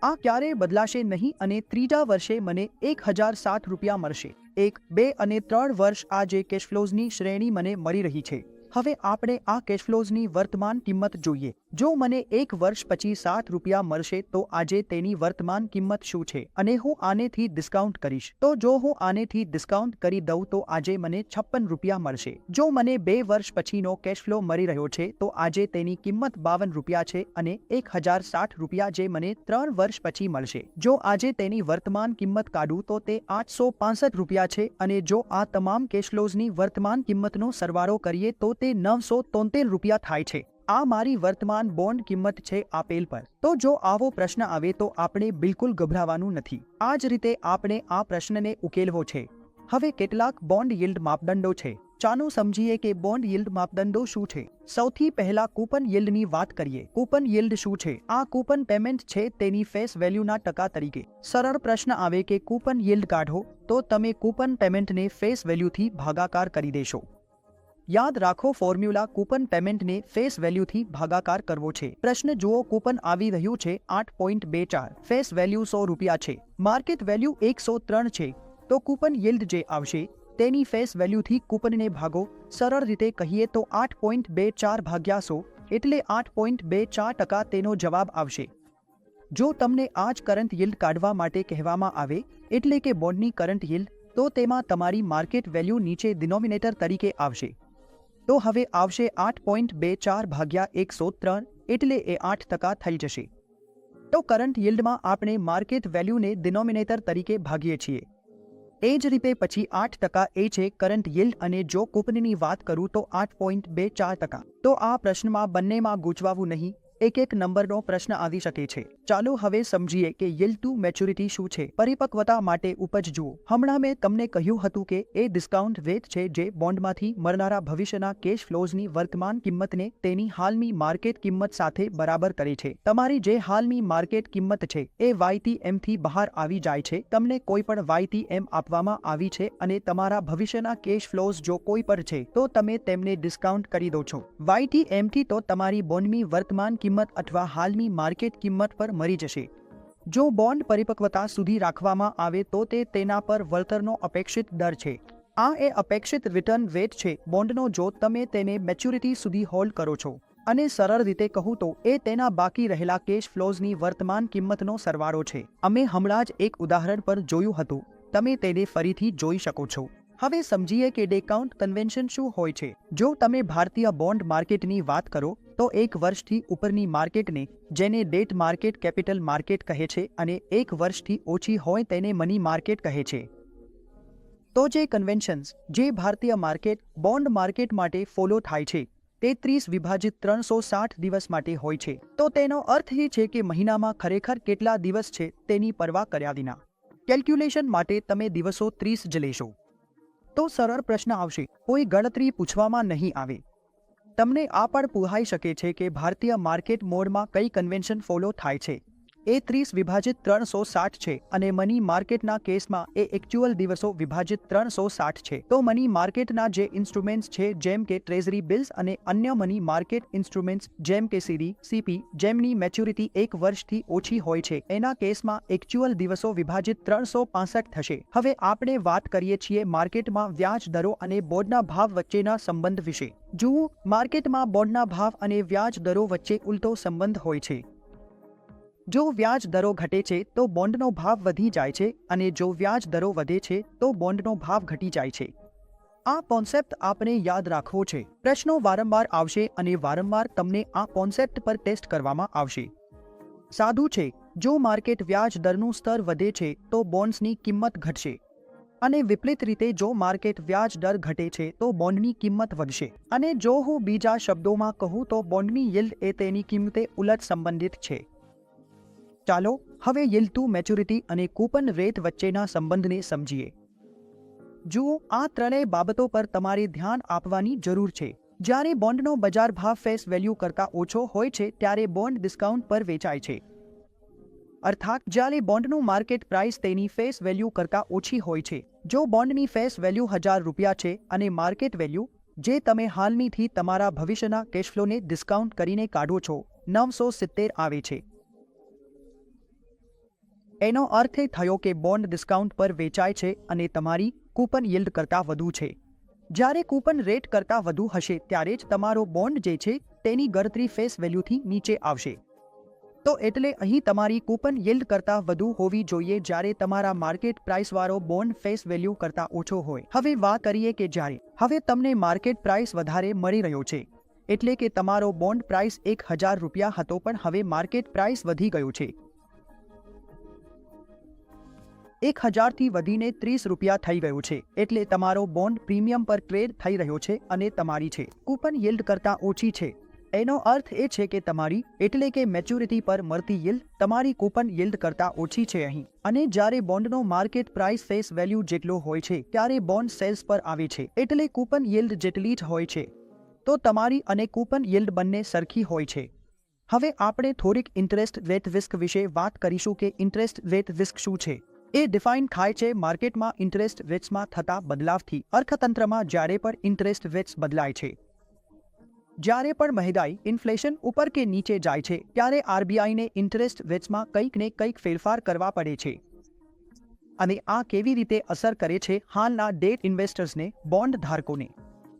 [SPEAKER 1] આ ક્યારેય બદલાશે નહીં અને ત્રીજા વર્ષે મને ₹1007 મળશે. 1, 2 અને 3 વર્ષ આ જે કેશ ફ્લોઝની શ્રેણી મને મળી રહી છે. હવે આપણે આ કેશ ફ્લોઝની વર્તમાન કિંમત જોઈએ. જો મને 1 વર્ષ પછી ₹7 મળશે તો આજે તેની વર્તમાન કિંમત શું છે અને હું આનેથી ડિસ્કાઉન્ટ કરીશ. તો જો હું આનેથી ડિસ્કાઉન્ટ કરી દઉં તો આજે મને ₹56 મળશે. જો મને 2 વર્ષ પછીનો કેશ ફ્લો મળી રહ્યો છે તો આજે તેની કિંમત ₹52 છે અને ₹1060 જે મને 3 વર્ષ પછી મળશે. જો આજે તેની વર્તમાન કિંમત કાઢું તો તે ₹865 છે અને જો આ તમામ કેશ ફ્લોઝની વર્તમાન કિંમતનો સરવાળો કરીએ તો તે ₹973 થાય છે. આ મારી વર્તમાન બોન્ડ કિંમત છે આપેલ પર. તો જો આવો પ્રશ્ન આવે તો આપણે બિલકુલ ગભરાવાનું નથી. આ જ રીતે આપણે આ પ્રશ્નને ઉકેલવો છે. હવે કેટલાક બોન્ડ yieldમાપદંડો છે. ચાલો સમજીએ કે બોન્ડ yield માપદંડો શું છે. સૌથી પહેલા કૂપન yieldની વાત કરીએ. કૂપન yield શું છે? આ કૂપન પેમેન્ટ છે તેની ફેસ વેલ્યુના ટકા તરીકે. સરળ પ્રશ્ન આવે કે કૂપન yield કાઢો તો તમે કૂપન પેમેન્ટને ફેસ વેલ્યુથી ભાગાકાર કરી દેશો. યાદ રાખો, ફોર્મ્યુલા કૂપન પેમેન્ટને ફેસ વેલ્યુથી ભાગાકાર કરવો છે. પ્રશ્ન જુઓ, કૂપન આવી રહ્યું છે 8.24, ફેસ વેલ્યુ ₹100 છે, માર્કેટ વેલ્યુ 103 છે. તો કૂપન yield જે આવશે તેની ફેસ વેલ્યુથી કૂપનને ભાગો. સરળ રીતે કહીએ તો 8.24 ભાગ્યા 100 એટલે 8.24% તેનો જવાબ આવશે. જો તમને આ જ કરંટ yield કાઢવા માટે કહેવામાં આવે એટલે કે બોન્ડની કરંટ yield, તો તેમાં તમારી માર્કેટ વેલ્યુ નીચે ડિનોમિનેટર તરીકે આવશે. તો હવે આવશે 8.24 ભાગ્યા 103 એટલે એ 8% થઈ જશે. તો કરંટ yieldમાં આપણે માર્કેટ વેલ્યુને ડિનોમિનેટર તરીકે ભાગીએ છીએ. એ જ રીતે પછી 8% એ છે કરંટ yield અને જો કૂપનની વાત કરું તો 8.24%. તો આ પ્રશ્નમાં બંનેમાં ગૂંચવાવું નહીં. એક નંબરનો પ્રશ્ન આવી શકે છે. ચાલો હવે સમજીએ કે yield to મેચ્યોરિટી શું છે. પરિપક્વતા માટે ઉપજ જુઓ. હમણાં મેં તમને કહ્યું હતું કે એ ડિસ્કાઉન્ટ રેટ છે જે બોન્ડમાંથી મળનારા ભવિષ્યના કેશ ફ્લોઝની વર્તમાન કિંમતને તેની હાલની માર્કેટ કિંમત સાથે બરાબર કરે છે. તમારી જે હાલની માર્કેટ કિંમત છે એ YTM થી બહાર આવી જાય છે. તમને કોઈ પણ YTM આપવામાં આવી છે અને તમારા ભવિષ્યના કેશ ફ્લોઝ જો કોઈ પર છે તો તમે તેમને ડિસ્કાઉન્ટ કરી દો છો. YTM થી તો તમારી બોન્ડની વર્તમાન કિંમત અથવા હાલની માર્કેટ કિંમત પર મળી જશે. જો બોન્ડ પરિપક્વતા સુધી રાખવામાં આવે તો તે તેના પર વળતરનો અપેક્ષિત દર છે. આ એ અપેક્ષિત રિટર્ન રેટ છે બોન્ડનો જો તમે તેને મેચ્યોરિટી સુધી હોલ્ડ કરો છો. અને સરળ રીતે કહું તો એ તેના બાકી રહેલા કેશ ફ્લોઝની વર્તમાન કિંમતનો સરવાળો છે. અમે હમણાં જ એક ઉદાહરણ પર જોયું હતું. તમે તેને ફરીથી જોઈ શકો છો. હવે સમજીએ કે ડિસ્કાઉન્ટ કન્વેન્શન શું હોય છે. જો તમે ભારતીય બોન્ડ માર્કેટની વાત કરો તો 1 વર્ષથી ઉપરની માર્કેટને, જેને ડેટ માર્કેટ કેપિટલ માર્કેટ કહે છે, અને 1 વર્ષથી ઓછી હોય તેને મની માર્કેટ કહે છે. તો જે કન્વેન્શન્સ જે ભારતીય માર્કેટ બોન્ડ માર્કેટ માટે ફોલો થાય છે તે 30/360 દિવસ માટે હોય છે. તો તેનો અર્થ એ છે કે મહિનામાં ખરેખર કેટલા દિવસ છે તેની પરવા કર્યા વિના કેલ્ક્યુલેશન માટે તમે દિવસો 30 જ લેશો. તો સરળ પ્રશ્ન આવશે, કોઈ ગણતરી પૂછવામાં નહીં આવે. તમને આ પણ પૂછાઈ શકે છે કે ભારતીય માર્કેટ મોડમાં કઈ કન્વેન્શન ફોલો થાય છે. એ 30/360 છે અને મની માર્કેટના કેસમાં એ એક્ચ્યુઅલ દિવસો વિભાજિત 360 છે. તો મની માર્કેટના જે ઇન્સ્ટ્રુમેન્ટ્સ છે જેમ કે ટ્રેઝરી બિલ્સ અને અન્ય મની માર્કેટ ઇન્સ્ટ્રુમેન્ટ્સ જેમ કે સીડી, સીપી, જેમની મેચ્યોરિટી 1 વર્ષથી ઓછી હોય છે, એના કેસમાં એક્ચ્યુઅલ દિવસો વિભાજિત 365 થશે. હવે આપણે વાત કરીએ છીએ માર્કેટમાં વ્યાજ દરો અને બોન્ડના ભાવ વચ્ચેના સંબંધ વિશે. જુઓ, માર્કેટમાં બોન્ડના ભાવ અને વ્યાજ દરો વચ્ચે ઉલટો સંબંધ હોય છે. જો વ્યાજ દરો ઘટે છે તો બોન્ડનો ભાવ વધી જાય છે અને જો વ્યાજ દરો વધે છે તો બોન્ડનો ભાવ ઘટી જાય છે. આ કોન્સેપ્ટ આપણે યાદ રાખવો છે. પ્રશ્નો વારંવાર આવશે અને વારંવાર તમને આ કોન્સેપ્ટ પર ટેસ્ટ કરવામાં આવશે. સાદું છે, જો માર્કેટ વ્યાજ દરનું સ્તર વધે છે તો બોન્ડ્સની કિંમત ઘટશે અને વિપરીત રીતે જો માર્કેટ વ્યાજ દર ઘટે છે તો બોન્ડની કિંમત વધશે. અને જો હું બીજા શબ્દોમાં કહું તો બોન્ડની yieldએ તેની કિંમતે ઉલટ સંબંધિત છે. ચાલો હવે yield to મેચ્યોરિટી અને કૂપન રેટ વચ્ચેના સંબંધને સમજીએ. જુઓ, આ ત્રણેય બાબતો પર તમારે ધ્યાન આપવાની જરૂર છે. જ્યારે બોન્ડનો બજાર ભાવ ફેસ વેલ્યુ કરતાં ઓછો હોય છે ત્યારે બોન્ડ ડિસ્કાઉન્ટ પર વેચાય છે. અર્થાત જ્યારે બોન્ડનું માર્કેટ પ્રાઇસ તેની ફેસ વેલ્યુ કરતાં ઓછી હોય છે. જો બોન્ડની ફેસ વેલ્યુ 1000 રૂપિયા છે અને માર્કેટ વેલ્યુ જે તમે હાલનીથી તમારા ભવિષ્યના કેશફ્લોને ડિસ્કાઉન્ટ કરીને કાઢો છો 970 આવે છે. એનો અર્થ એ થયો કે બોન્ડ ડિસ્કાઉન્ટ પર વેચાય છે અને તમારી કૂપન yield કરતાં વધુ છે. જ્યારે કૂપન રેટ કરતાં વધુ હશે ત્યારે જ તમારો બોન્ડ જે છે તેની ગણતરી ફેસ વેલ્યુથી નીચે આવશે. તો એટલે અહીં તમારી કૂપન yield કરતાં વધુ હોવી જોઈએ જ્યારે તમારા માર્કેટ પ્રાઇસવાળો બોન્ડ ફેસ વેલ્યુ કરતાં ઓછો હોય. હવે વાત કરીએ કે જ્યારે હવે તમને માર્કેટ પ્રાઇસ વધારે મળી રહ્યો છે, એટલે કે તમારો બોન્ડ પ્રાઇસ 1000 રૂપિયા હતો પણ હવે માર્કેટ પ્રાઇસ વધી ગયો છે, 1000 થી વધીને 30 રૂપિયા થઈ ગયું છે, એટલે તમારો બોન્ડ પ્રીમિયમ પર ટ્રેડ થઈ રહ્યો છે અને તમારી છે કૂપન yield કરતાં ઓછી છે. એનો અર્થ એ છે કે તમારી એટલે કે મેચ્યોરિટી પર મળતી yield તમારી કૂપન yield કરતાં ઓછી છે અહીં. અને જ્યારે બોન્ડનો માર્કેટ પ્રાઇસ ફેસ વેલ્યુ જેટલો હોય છે ત્યારે બોન્ડ સેલ્સ પર આવે છે, એટલે કૂપન yield જેટલી જ હોય છે. તો તમારી અને કૂપન yield બંને સરખી હોય છે. હવે આપણે થોડીક ઇન્ટરેસ્ટ રેટ રિસ્ક વિશે વાત કરીશું કે ઇન્ટરેસ્ટ રેટ રિસ્ક શું છે. એ ડિફાઇન થાય છે માર્કેટમાં ઇન્ટરેસ્ટ રેટ્સમાં થતા બદલાવથી. અર્થતંત્રમાં જ્યારે પણ ઇન્ટરેસ્ટ રેટ્સ બદલાય છે, જ્યારે પણ મહેંગાઈ ઇન્ફ્લેશન ઉપર કે નીચે જાય છે ત્યારે આરબીઆઈને ઇન્ટરેસ્ટ રેટ્સમાં કંઈક ને કંઈક ફેરફાર કરવા પડે છે. અને આ કેવી રીતે અસર કરે છે હાલના ડેટ ઇન્વેસ્ટર્સને, બોન્ડ ધારકોને?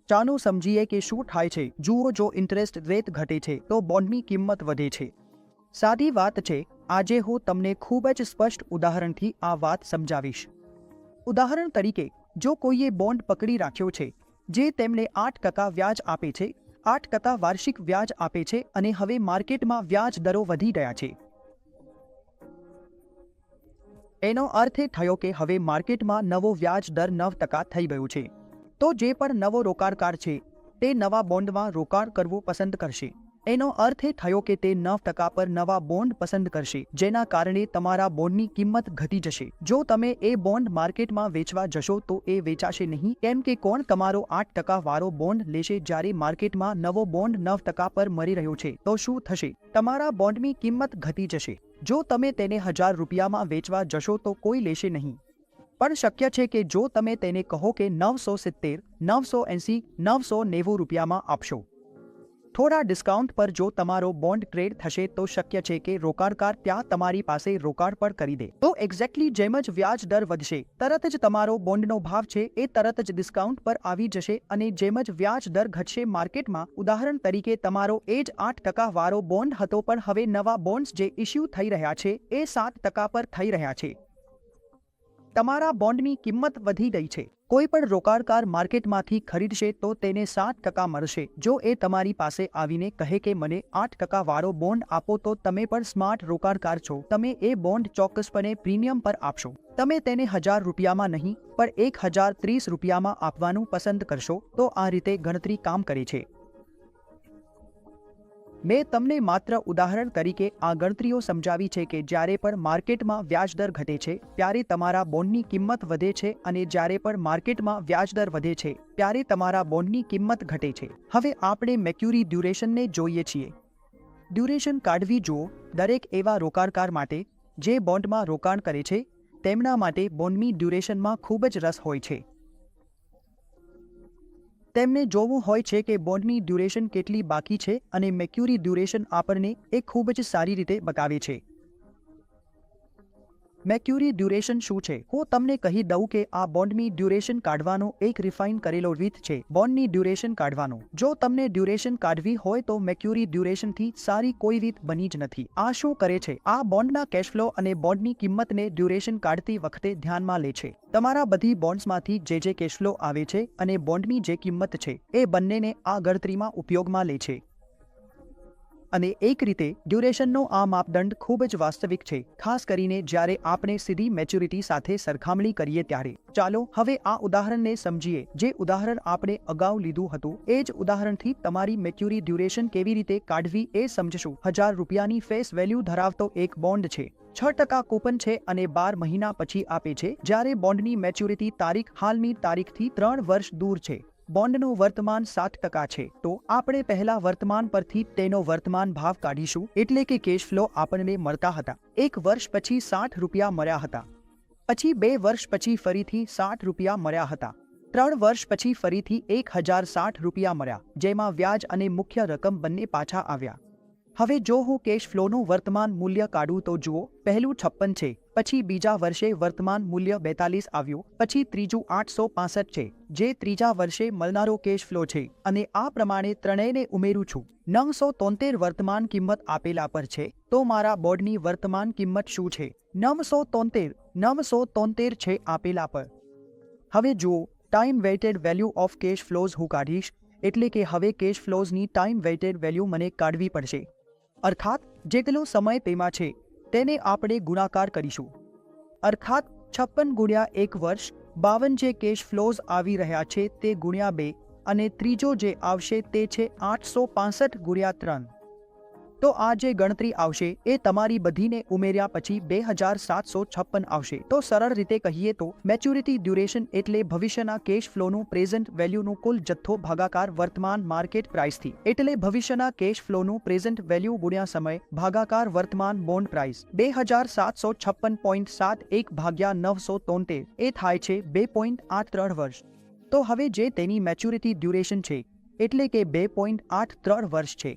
[SPEAKER 1] ચાલો સમજીએ કે શું થાય છે. જુઓ, જો ઇન્ટરેસ્ટ રેટ ઘટે છે તો બોન્ડની કિંમત વધે છે. સાદી વાત છે. આજે હું તમને ખૂબ જ સ્પષ્ટ ઉદાહરણથી આ વાત સમજાવીશ. ઉદાહરણ તરીકે, જો કોઈએ બોન્ડ પકડી રાખ્યો છે જે તેમને 8% વ્યાજ આપે છે, 8% વાર્ષિક વ્યાજ આપે છે અને હવે માર્કેટમાં વ્યાજ દરો વધી ગયા છે. એનો અર્થ એ થયો કે હવે માર્કેટમાં નવો વ્યાજ દર 9% થઈ ગયો છે. તો જે પણ નવો રોકાણકાર છે તે નવા બોન્ડમાં રોકાણ કરવું પસંદ કરશે. એનો અર્થ એ થયો કે તે 9% પર નવા બોન્ડ પસંદ કરશે, જેના કારણે તમારા બોન્ડની કિંમત ઘટી જશે. જો તમે એ બોન્ડ માર્કેટમાં વેચવા જશો તો એ વેચાશે નહીં, કેમ કે કોણ તમારો 8% વાળો બોન્ડ લેશે જ્યારે માર્કેટમાં નવો બોન્ડ 9% પર મળી રહ્યો છે? તો શું થશે? તમારા બોન્ડની કિંમત ઘટી જશે. જો તમે તેને 1000 રૂપિયામાં વેચવા જશો તો કોઈ લેશે નહીં. પણ શક્ય છે કે જો તમે તેને કહો કે 970, 980, 990 રૂપિયામાં આપશો, થોડા ડિસ્કાઉન્ટ પર જો તમારો બોન્ડ ટ્રેડ થશે તો શક્ય છે કે રોકાણકાર ત્યાં તમારી પાસે રોકાણ પણ કરી દે. તો એક્ઝેક્ટલી જેમ જ વ્યાજ દર વધશે તરત જ તમારો બોન્ડનો ભાવ છે એ તરત જ ડિસ્કાઉન્ટ પર આવી જશે અને જેમ જ વ્યાજ દર ઘટશે માર્કેટમાં, ઉદાહરણ તરીકે તમારો એ જ 8% વાળો બોન્ડ હતો પણ હવે નવા બોન્ડ્સ જે ઇસ્યુ થઈ રહ્યા છે એ 7% પર થઈ રહ્યા છે. તમારા બોન્ડની કિંમત વધી ગઈ છે. કોઈ પણ રોકાણકાર માર્કેટમાંથી ખરીદશે તો તેને 7% મળશે। જો એ તમારી પાસે આવીને કહે કે મને 8% વાળો બોન્ડ આપો તો તમે પણ સ્માર્ટ રોકાણકાર છો। તમે એ બોન્ડ ચોક્કસપણે પ્રીમિયમ પર આપશો। તમે તેને 1000 રૂપિયામાં નહીં પણ 1030 રૂપિયામાં આપવાનું પસંદ કરશો। તો આ રીતે ગણતરી કામ કરે છે। મેં તમને માત્ર ઉદાહરણ તરીકે આ ગણતરીઓ સમજાવી છે કે જ્યારે પણ માર્કેટમાં વ્યાજદર ઘટે છે ત્યારે તમારા બોન્ડની કિંમત વધે છે અને જ્યારે પણ માર્કેટમાં વ્યાજદર વધે છે ત્યારે તમારા બોન્ડની કિંમત ઘટે છે। હવે આપણે મેચ્યોરિટી ડ્યુરેશનને જોઈએ છીએ। ડ્યુરેશન કાઢવી જુઓ। દરેક એવા રોકાણકાર માટે જે બોન્ડમાં રોકાણ કરે છે તેમના માટે બોન્ડની ડ્યુરેશનમાં ખૂબ જ રસ હોય છે। તેમને જોવું હોય છે કે બોન્ડની ડ્યુરેશન કેટલી બાકી છે અને મેચ્યોરિટી ડ્યુરેશન આપણને એ ખૂબ જ સારી રીતે બતાવે છે। મેચ્યોરિટી ડ્યુરેશન શું છે? હું તમને કહી દઉં કે આ બોન્ડની ડ્યુરેશન કાઢવાનો એક રિફાઇન કરેલો રીત છે બોન્ડની ડ્યુરેશન કાઢવાનો। જો તમને ડ્યુરેશન કાઢવી હોય તો મેચ્યોરિટી ડ્યુરેશનથી સારી કોઈ રીત બની જ નથી। આ શું કરે છે? આ બોન્ડના કેશફ્લો અને બોન્ડની કિંમતને ડ્યુરેશન કાઢતી વખતે ધ્યાનમાં લે છે। તમારા બધી બોન્ડ્સમાંથી જે કેશફ્લો આવે છે અને બોન્ડની જે કિંમત છે એ બંનેને આ ગણતરીમાં ઉપયોગમાં લે છે। અને એક રીતે ડ્યુરેશનનો આ માપદંડ ખૂબ જ વાસ્તવિક છે, ખાસ કરીને જ્યારે આપણે સીધી મેચ્યોરિટી સાથે સરખામણી કરીએ ત્યારે। ચાલો હવે આ ઉદાહરણને સમજીએ। જે ઉદાહરણ આપણે અગાઉ લીધું હતું એ જ ઉદાહરણથી તમારી મેચ્યોરિટી ડ્યુરેશન કેવી રીતે કાઢવી એ સમજશું। 1000 રૂપિયાની ફેસ વેલ્યુ ધરાવતો એક બોન્ડ છે। 6% કૂપન છે અને 12 મહિના પછી આપે છે, જ્યારે બોન્ડની મેચ્યોરિટી તારીખ હાલની તારીખથી 3 વર્ષ દૂર છે। બોન્ડનો વર્તમાન 7% છે, તો આપણે પહેલા વર્તમાન પરથી તેનો વર્તમાન ભાવ કાઢીશું, એટલે કે કેશ ફ્લો આપણને મળતા હતા। 1 વર્ષ પછી 60 રૂપિયા મળ્યા હતા, પછી 2 વર્ષ પછી ફરીથી 60 રૂપિયા મળ્યા હતા, 3 વર્ષ પછી ફરીથી 1060 રૂપિયા મળ્યા, જેમાં વ્યાજ અને મુખ્ય રકમ બંને પાછા આવ્યા। હવે જો હું કેશ ફ્લોનું વર્તમાન મૂલ્ય કાઢું તો જુઓ, પહેલું 56 છે, પછી બીજા વર્ષે વર્તમાન મૂલ્ય 42 આવ્યું, પછી ત્રીજું 865 છે, જે ત્રીજા વર્ષે મળનારો કેશ ફ્લો છે, અને આ પ્રમાણે ત્રણેયને ઉમેરું છું। 973 વર્તમાન કિંમત આપેલા પર છે, તો મારા બોન્ડની વર્તમાન કિંમત શું છે? 973 છે આપેલા પર। હવે જુઓ, time weighted value of cash flows હું કાઢીશ, એટલે કે હવે કેશ ફ્લોઝની ટાઈમ વેઇટેડ વેલ્યુ મને કાઢવી પડશે। અર્થાત જેટલો સમય તેમાં છે તેને આપણે ગુણાકાર કરીશું। અર્થાત 56 ગુણ્યા 1 વર્ષ, 52 જે કેશ ફ્લોઝ આવી રહ્યા છે તે ગુણ્યા 2, અને ત્રીજો જે આવશે તે છે 865 ગુણ્યા 3। તો આ જે ગણતરી આવશે એ તમારી બધીને ઉમેર્યા પછી 2756 આવશે। તો સરળ રીતે કહીએ તો મેચ્યોરિટી ડ્યુરેશન એટલે ભવિષ્યના કેશ ફ્લોનું પ્રેઝન્ટ વેલ્યુનું કુલ જથ્થો ભાગાકાર વર્તમાન માર્કેટ પ્રાઇસથી, એટલે ભવિષ્યના કેશ ફ્લોનું પ્રેઝન્ટ વેલ્યુ ગુણ્યા સમય ભાગાકાર વર્તમાન બોન્ડ પ્રાઇસ। 2756.71 ભાગ્યા 973 એ થાય છે 2.83 વર્ષ। તો હવે જે તેની મેચ્યોરિટી ડ્યુરેશન છે એટલે કે 2.83 વર્ષ છે।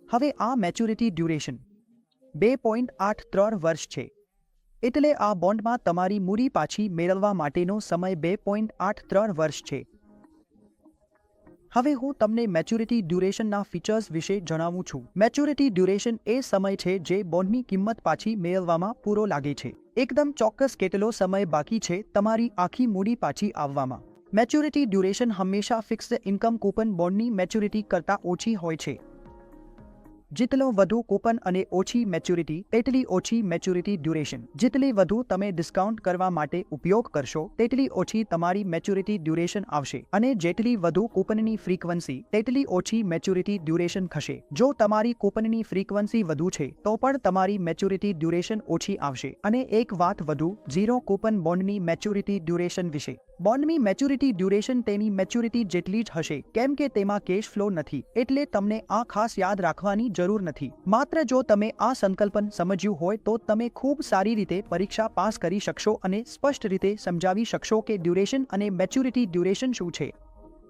[SPEAKER 1] હવે આ મેચ્યોરિટી ડ્યુરેશન 2.83 વર્ષ છે, એટલે આ બોન્ડમાં તમારી મૂડી પાછી મેળવવા માટેનો સમય 2.83 વર્ષ છે। હવે હું તમને મેચ્યોરિટી ડ્યુરેશનના ફીચર્સ વિશે જણાવું છું। મેચ્યોરિટી ડ્યુરેશન એ સમય છે જે બોન્ડની કિંમત પાછી મેળવવામાં પૂરો લાગે છે। એકદમ ચોક્કસ કેટલો સમય બાકી છે તમારી આખી મૂડી પાછી આવવામાં। મેચ્યોરિટી ડ્યુરેશન હંમેશા ફિક્સ્ડ ઇન્કમ કૂપન બોન્ડની મેચ્યોરિટી કરતાં ઓછી હોય છે। જેટલો વધુ કૂપન અને ઓછી મેચ્યોરિટી એટલી ઓછી મેચ્યોરિટી ડ્યુરેશન। જેટલી વધુ તમે ડિસ્કાઉન્ટ કરવા માટે ઉપયોગ કરશો તેટલી ઓછી તમારી મેચ્યોરિટી ડ્યુરેશન આવશે, અને જેટલી વધુ કૂપનની ફ્રીક્વન્સી તેટલી ઓછી મેચ્યોરિટી ડ્યુરેશન થશે। જો તમારી કૂપનની ફ્રીક્વન્સી વધુ છે તો પણ તમારી મેચ્યોરિટી ડ્યુરેશન ઓછી આવશે। અને એક વાત વધુ, ઝીરો કૂપન બોન્ડની મેચ્યોરિટી ડ્યુરેશન વિશે। બોન્ડની મેચ્યોરિટી ડ્યુરેશન તેની મેચ્યોરિટી જેટલી જ હશે, કેમ કે તેમાં કેશ ફ્લો નથી, એટલે તમને આ ખાસ યાદ રાખવાની જરૂર નથી। માત્ર જો તમે આ સંકલ્પન સમજ્યું હોય તો તમે ખૂબ સારી રીતે પરીક્ષા પાસ કરી શકશો અને સ્પષ્ટ રીતે સમજાવી શકશો કે ડ્યુરેશન અને મેચ્યોરિટી ડ્યુરેશન શું છે।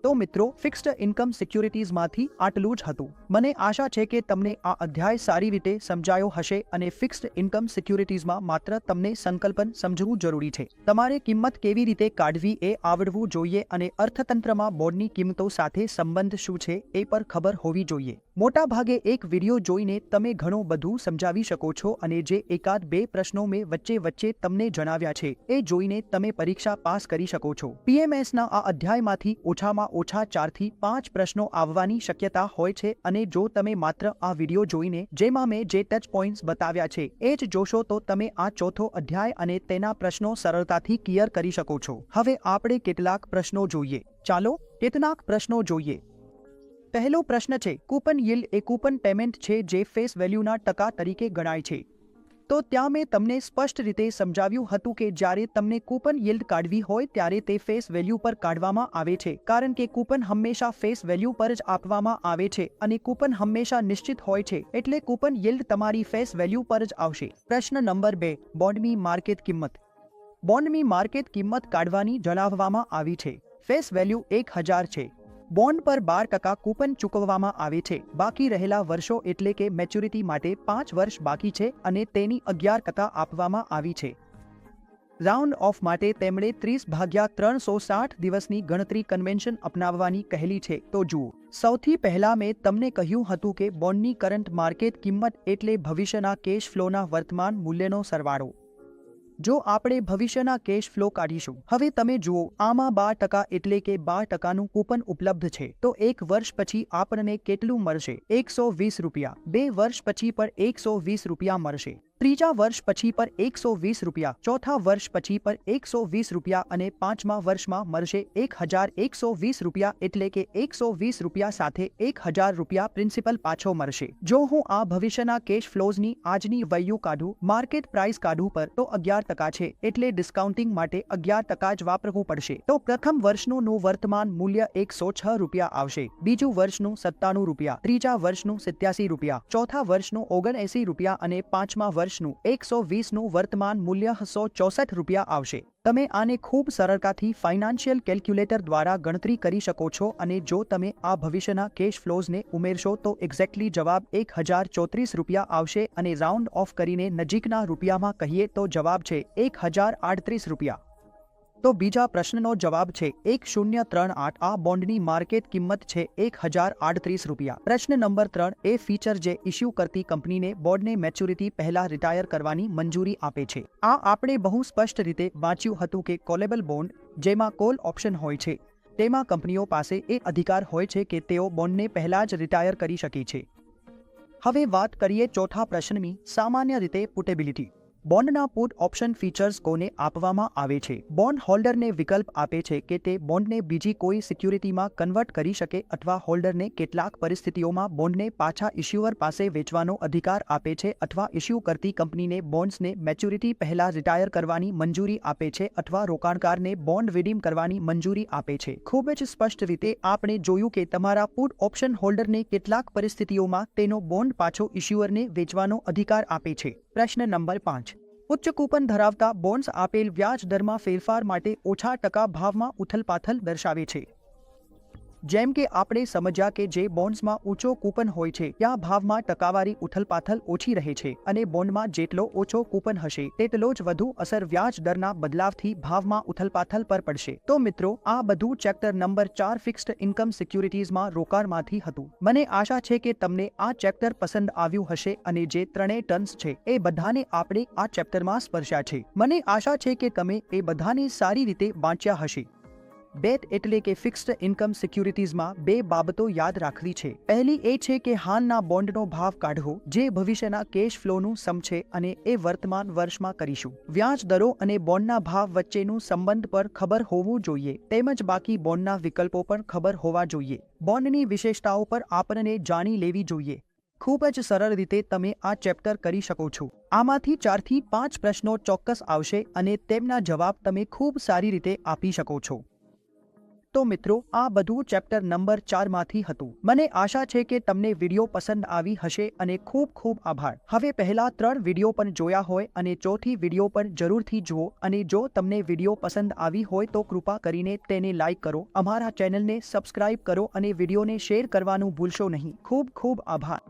[SPEAKER 1] તો મિત્રો, ફિક્સ્ડ ઇન્કમ સિક્યુરિટીઝમાંથી આટલું જ હતું। મને આશા છે કે તમને આ અધ્યાય સારી રીતે સમજાયો હશે, અને ફિક્સ્ડ ઇન્કમ સિક્યુરિટીઝમાં માત્ર તમને સંકલ્પન સમજવું જરૂરી છે। તમારે કિંમત કેવી રીતે કાઢવી એ આવડવું જોઈએ, અને અર્થતંત્રમાં બોન્ડની કિંમતો સાથે સંબંધ શું છે એ પર ખબર હોવી જોઈએ। મોટા ભાગે એક વિડીયો જોઈને તમે ઘણું બધું સમજાવી શકો છો અને જે એકાદ બે પ્રશ્નો મેં વચ્ચે તમને જણાવ્યા છે એ જોઈને તમે પરીક્ષા પાસ કરી શકો છો. PMSના આ અધ્યાયમાંથી ઓછામાં ઓછા 4 થી 5 પ્રશ્નો આવવાની શક્યતા હોય છે અને જો તમે માત્ર આ વિડીયો જોઈને જેમાં મેં જે ટચ પોઈન્ટ્સ બતાવ્યા છે એ જ જોશો તો તમે આ ચોથો અધ્યાય અને તેના પ્રશ્નો સરળતાથી ક્લિયર કરી શકો છો. હવે આપણે કેટલાક પ્રશ્નો જોઈએ. ચાલો કેટલાક પ્રશ્નો જોઈએ. પહેલો પ્રશ્ન છે, કૂપન yieldએ કૂપન પેમેન્ટ છે જે ફેસ વેલ્યુના ટકા તરીકે ગણાય છે. તો ત્યાં મેં તમને સ્પષ્ટ રીતે સમજાવ્યું હતું કે જ્યારે તમને કૂપન yield કાઢવી હોય ત્યારે તે ફેસ વેલ્યુ પર કાઢવામાં આવે છે, કારણ કે કૂપન હંમેશા ફેસ વેલ્યુ પર જ આપવામાં આવે છે અને કૂપન હંમેશા નિશ્ચિત હોય છે, એટલે કૂપન yield તમારી ફેસ વેલ્યુ પર જ આવશે. પ્રશ્ન નંબર 2, બોન્ડની માર્કેટ કિંમત. બોન્ડની માર્કેટ કિંમત કાઢવાની જણાવવામાં આવી છે. ફેસ વેલ્યુ 1000 છે. બોન્ડ પર 12% કૂપન ચૂકવવામાં આવે છે. બાકી રહેલા વર્ષો એટલે કે મેચ્યોરિટી માટે 5 વર્ષ બાકી છે અને તેની 11% આપવામાં આવી છે. રાઉન્ડ ઓફ માટે તેમણે 30/360 દિવસની ગણતરી કન્વેન્શન અપનાવવાની કહેલી છે. તો જુઓ, સૌથી પહેલા મેં તમને કહ્યું હતું કે બોન્ડની કરંટ માર્કેટ કિંમત એટલે ભવિષ્યના કેશ ફ્લોના વર્તમાન મૂલ્યનો સરવાળો. જો આપણે ભવિષ્યના કેશ ફ્લો કાઢીશું, હવે તમે જુઓ, આમાં 12% એટલે કે 12%નું કૂપન ઉપલબ્ધ છે. તો 1 વર્ષ પછી આપણને કેટલું મળશે? 120 રૂપિયા. 2 વર્ષ પછી પણ 120 રૂપિયા મળશે. ત્રીજા વર્ષ પછી પર 120 રૂપિયા, ચોથા વર્ષ પછી પર 120 રૂપિયા અને પાંચમા વર્ષમાં મળશે 1120 રૂપિયા, એટલે કે 120 રૂપિયા સાથે 1000 રૂપિયા પ્રિન્સિપલ પાછો મળશે. જો હું આ ભવિષ્યના કેશ ફ્લોઝની આજની વેલ્યુ કાઢું, માર્કેટ પ્રાઇસ કાઢું પર, તો 11% છે, એટલે ડિસ્કાઉન્ટિંગ માટે 11% જ વાપરવું પડશે. તો પ્રથમ વર્ષનું વર્તમાન મૂલ્ય 106 રૂપિયા આવશે, બીજું વર્ષનું 97 રૂપિયા, ત્રીજા વર્ષનું 87 રૂપિયા, ચોથા વર્ષનું 79 રૂપિયા અને પાંચમા વર્ષનું 120નું વર્તમાન મૂલ્ય 164 રૂપિયા આવશે. તમે આને ખૂબ સરળતાથી ફાઇનાન્શિયલ કેલ્ક્યુલેટર દ્વારા ગણતરી કરી શકો છો અને જો તમે આ ભવિષ્યના કેશ ફ્લોઝને ઉમેરશો તો એક્ઝેક્ટલી જવાબ 1034 રૂપિયા આવશે અને રાઉન્ડ ઓફ કરીને નજીકના રૂપિયામાં કહીએ તો જવાબ છે 1038 રૂપિયા. તો બીજા પ્રશ્નનો જવાબ છે 1038. આ બોન્ડની માર્કેટ કિંમત છે 1038 રૂપિયા. પ્રશ્ન નંબર 3, એ ફીચર જે ઇશ્યુ કરતી કંપનીને બોન્ડને મેચ્યોરિટી પહેલા રિટાયર કરવાની મંજૂરી આપે છે. આ આપણે બહુ સ્પષ્ટ રીતે વાંચ્યું હતું કે કોલેબલ બોન્ડ, જેમાં કોલ ઓપ્શન હોય છે, તેમાં કંપનીઓ પાસે એ અધિકાર હોય છે કે તેઓ બોન્ડને પહેલા જ રિટાયર કરી શકે છે. હવે વાત કરીએ ચોથા પ્રશ્નની. સામાન્ય રીતે પુટેબિલિટી. બોન્ડના પુટ ઓપ્શન ફીચર્સ કોને આપવામાં આવે છે? બોન્ડ હોલ્ડરને વિકલ્પ આપે છે કે તે બોન્ડને બીજી કોઈ સિક્યુરિટીમાં કન્વર્ટ કરી શકે અથવા હોલ્ડરને કેટલાક પરિસ્થિતિઓમાં બોન્ડને પાછા ઇશ્યુઅર પાસે વેચવાનો અધિકાર આપે છે અથવા ઇશ્યુ કરતી કંપનીને બોન્ડ્સને મેચ્યોરિટી પહેલા રિટાયર કરવાની મંજૂરી આપે છે અથવા રોકાણકારને બોન્ડ રિડીમ કરવાની મંજૂરી આપે છે. ખૂબ જ સ્પષ્ટ રીતે આપણે જોયું કે તમારા પુટ ઓપ્શન હોલ્ડરને કેટલાક પરિસ્થિતિઓમાં તેનો બોન્ડ પાછો ઇશ્યુઅરને વેચવાનો અધિકાર આપે છે. પ્રશ્ન નંબર 5, ઉચ્ચ કૂપન ધરાવતા બોન્ડ્સ આપેલ વ્યાજ દરમાં ફેરફાર માટે ઓછા ટકા ભાવમાં ઉથલપાથલ દર્શાવે છે. જેમ કે આપણે સમજ્યા કે જે બોન્ડ્સમાં ઊંચો કૂપન હોય છે ત્યાં ભાવમાં ટકાવારી ઉથલપાથલ ઓછી રહે છે અને બોન્ડમાં જેટલો ઓછો કૂપન હશે તેટલો જ વધુ અસર વ્યાજ દરના બદલાવથી ભાવમાં ઉથલપાથલ પર પડશે. તો મિત્રો, આ બધું ચેપ્ટર નંબર 4 ફિક્સ્ડ ઇન્કમ સિક્યુરિટીઝમાં રોકાણમાંથી હતું. મને આશા છે કે તમને આ ચેપ્ટર પસંદ આવ્યું હશે અને જે ત્રણેય ટર્મ્સ છે એ બધાને આપણે આ ચેપ્ટરમાં સ્પર્શ્યા છે. મને આશા છે કે તમે એ બધાને સારી રીતે વાંચ્યા હશે. બેટ એટલે કે ફિક્સ્ડ ઇન્કમ સિક્યુરિટીઝમાં 2 બાબતો યાદ રાખવી છે. પહેલી એ છે કે હાલના બોન્ડનો ભાવ કાઢવો, જે ભવિષ્યના કેશ ફ્લોનું સમ છે અને એ વર્તમાન વર્ષમાં કરીશું. વ્યાજ દરો અને બોન્ડના ભાવ વચ્ચેનું સંબંધ પર ખબર હોવું જોઈએ, તેમજ બાકી બોન્ડના વિકલ્પો પણ ખબર હોવા જોઈએ. બોન્ડની વિશેષતાઓ પર આપણને જાણી લેવી જોઈએ. ખૂબ જ સરળ રીતે તમે આ ચેપ્ટર કરી શકો છો. આમાંથી 4 થી 5 પ્રશ્નો ચોક્કસ આવશે અને તેમના જવાબ તમે ખૂબ સારી રીતે આપી શકો છો. તો મિત્રો, આ બધું ચેપ્ટર નંબર 4 માંથી હતું. મને આશા છે કે તમને વિડીયો પસંદ આવી હશે અને ખૂબ ખૂબ આભાર. હવે પહેલા 3 વિડીયો પણ જોયા હોય અને ચોથી વિડીયો પણ જરૂરથી જુઓ અને જો તમને વિડીયો પસંદ આવી હોય તો કૃપા કરીને તેને લાઈક કરો, અમારા ચેનલને સબસ્ક્રાઇબ કરો અને વિડીયોને શેર કરવાનું ભૂલશો નહીં. ખૂબ ખૂબ આભાર.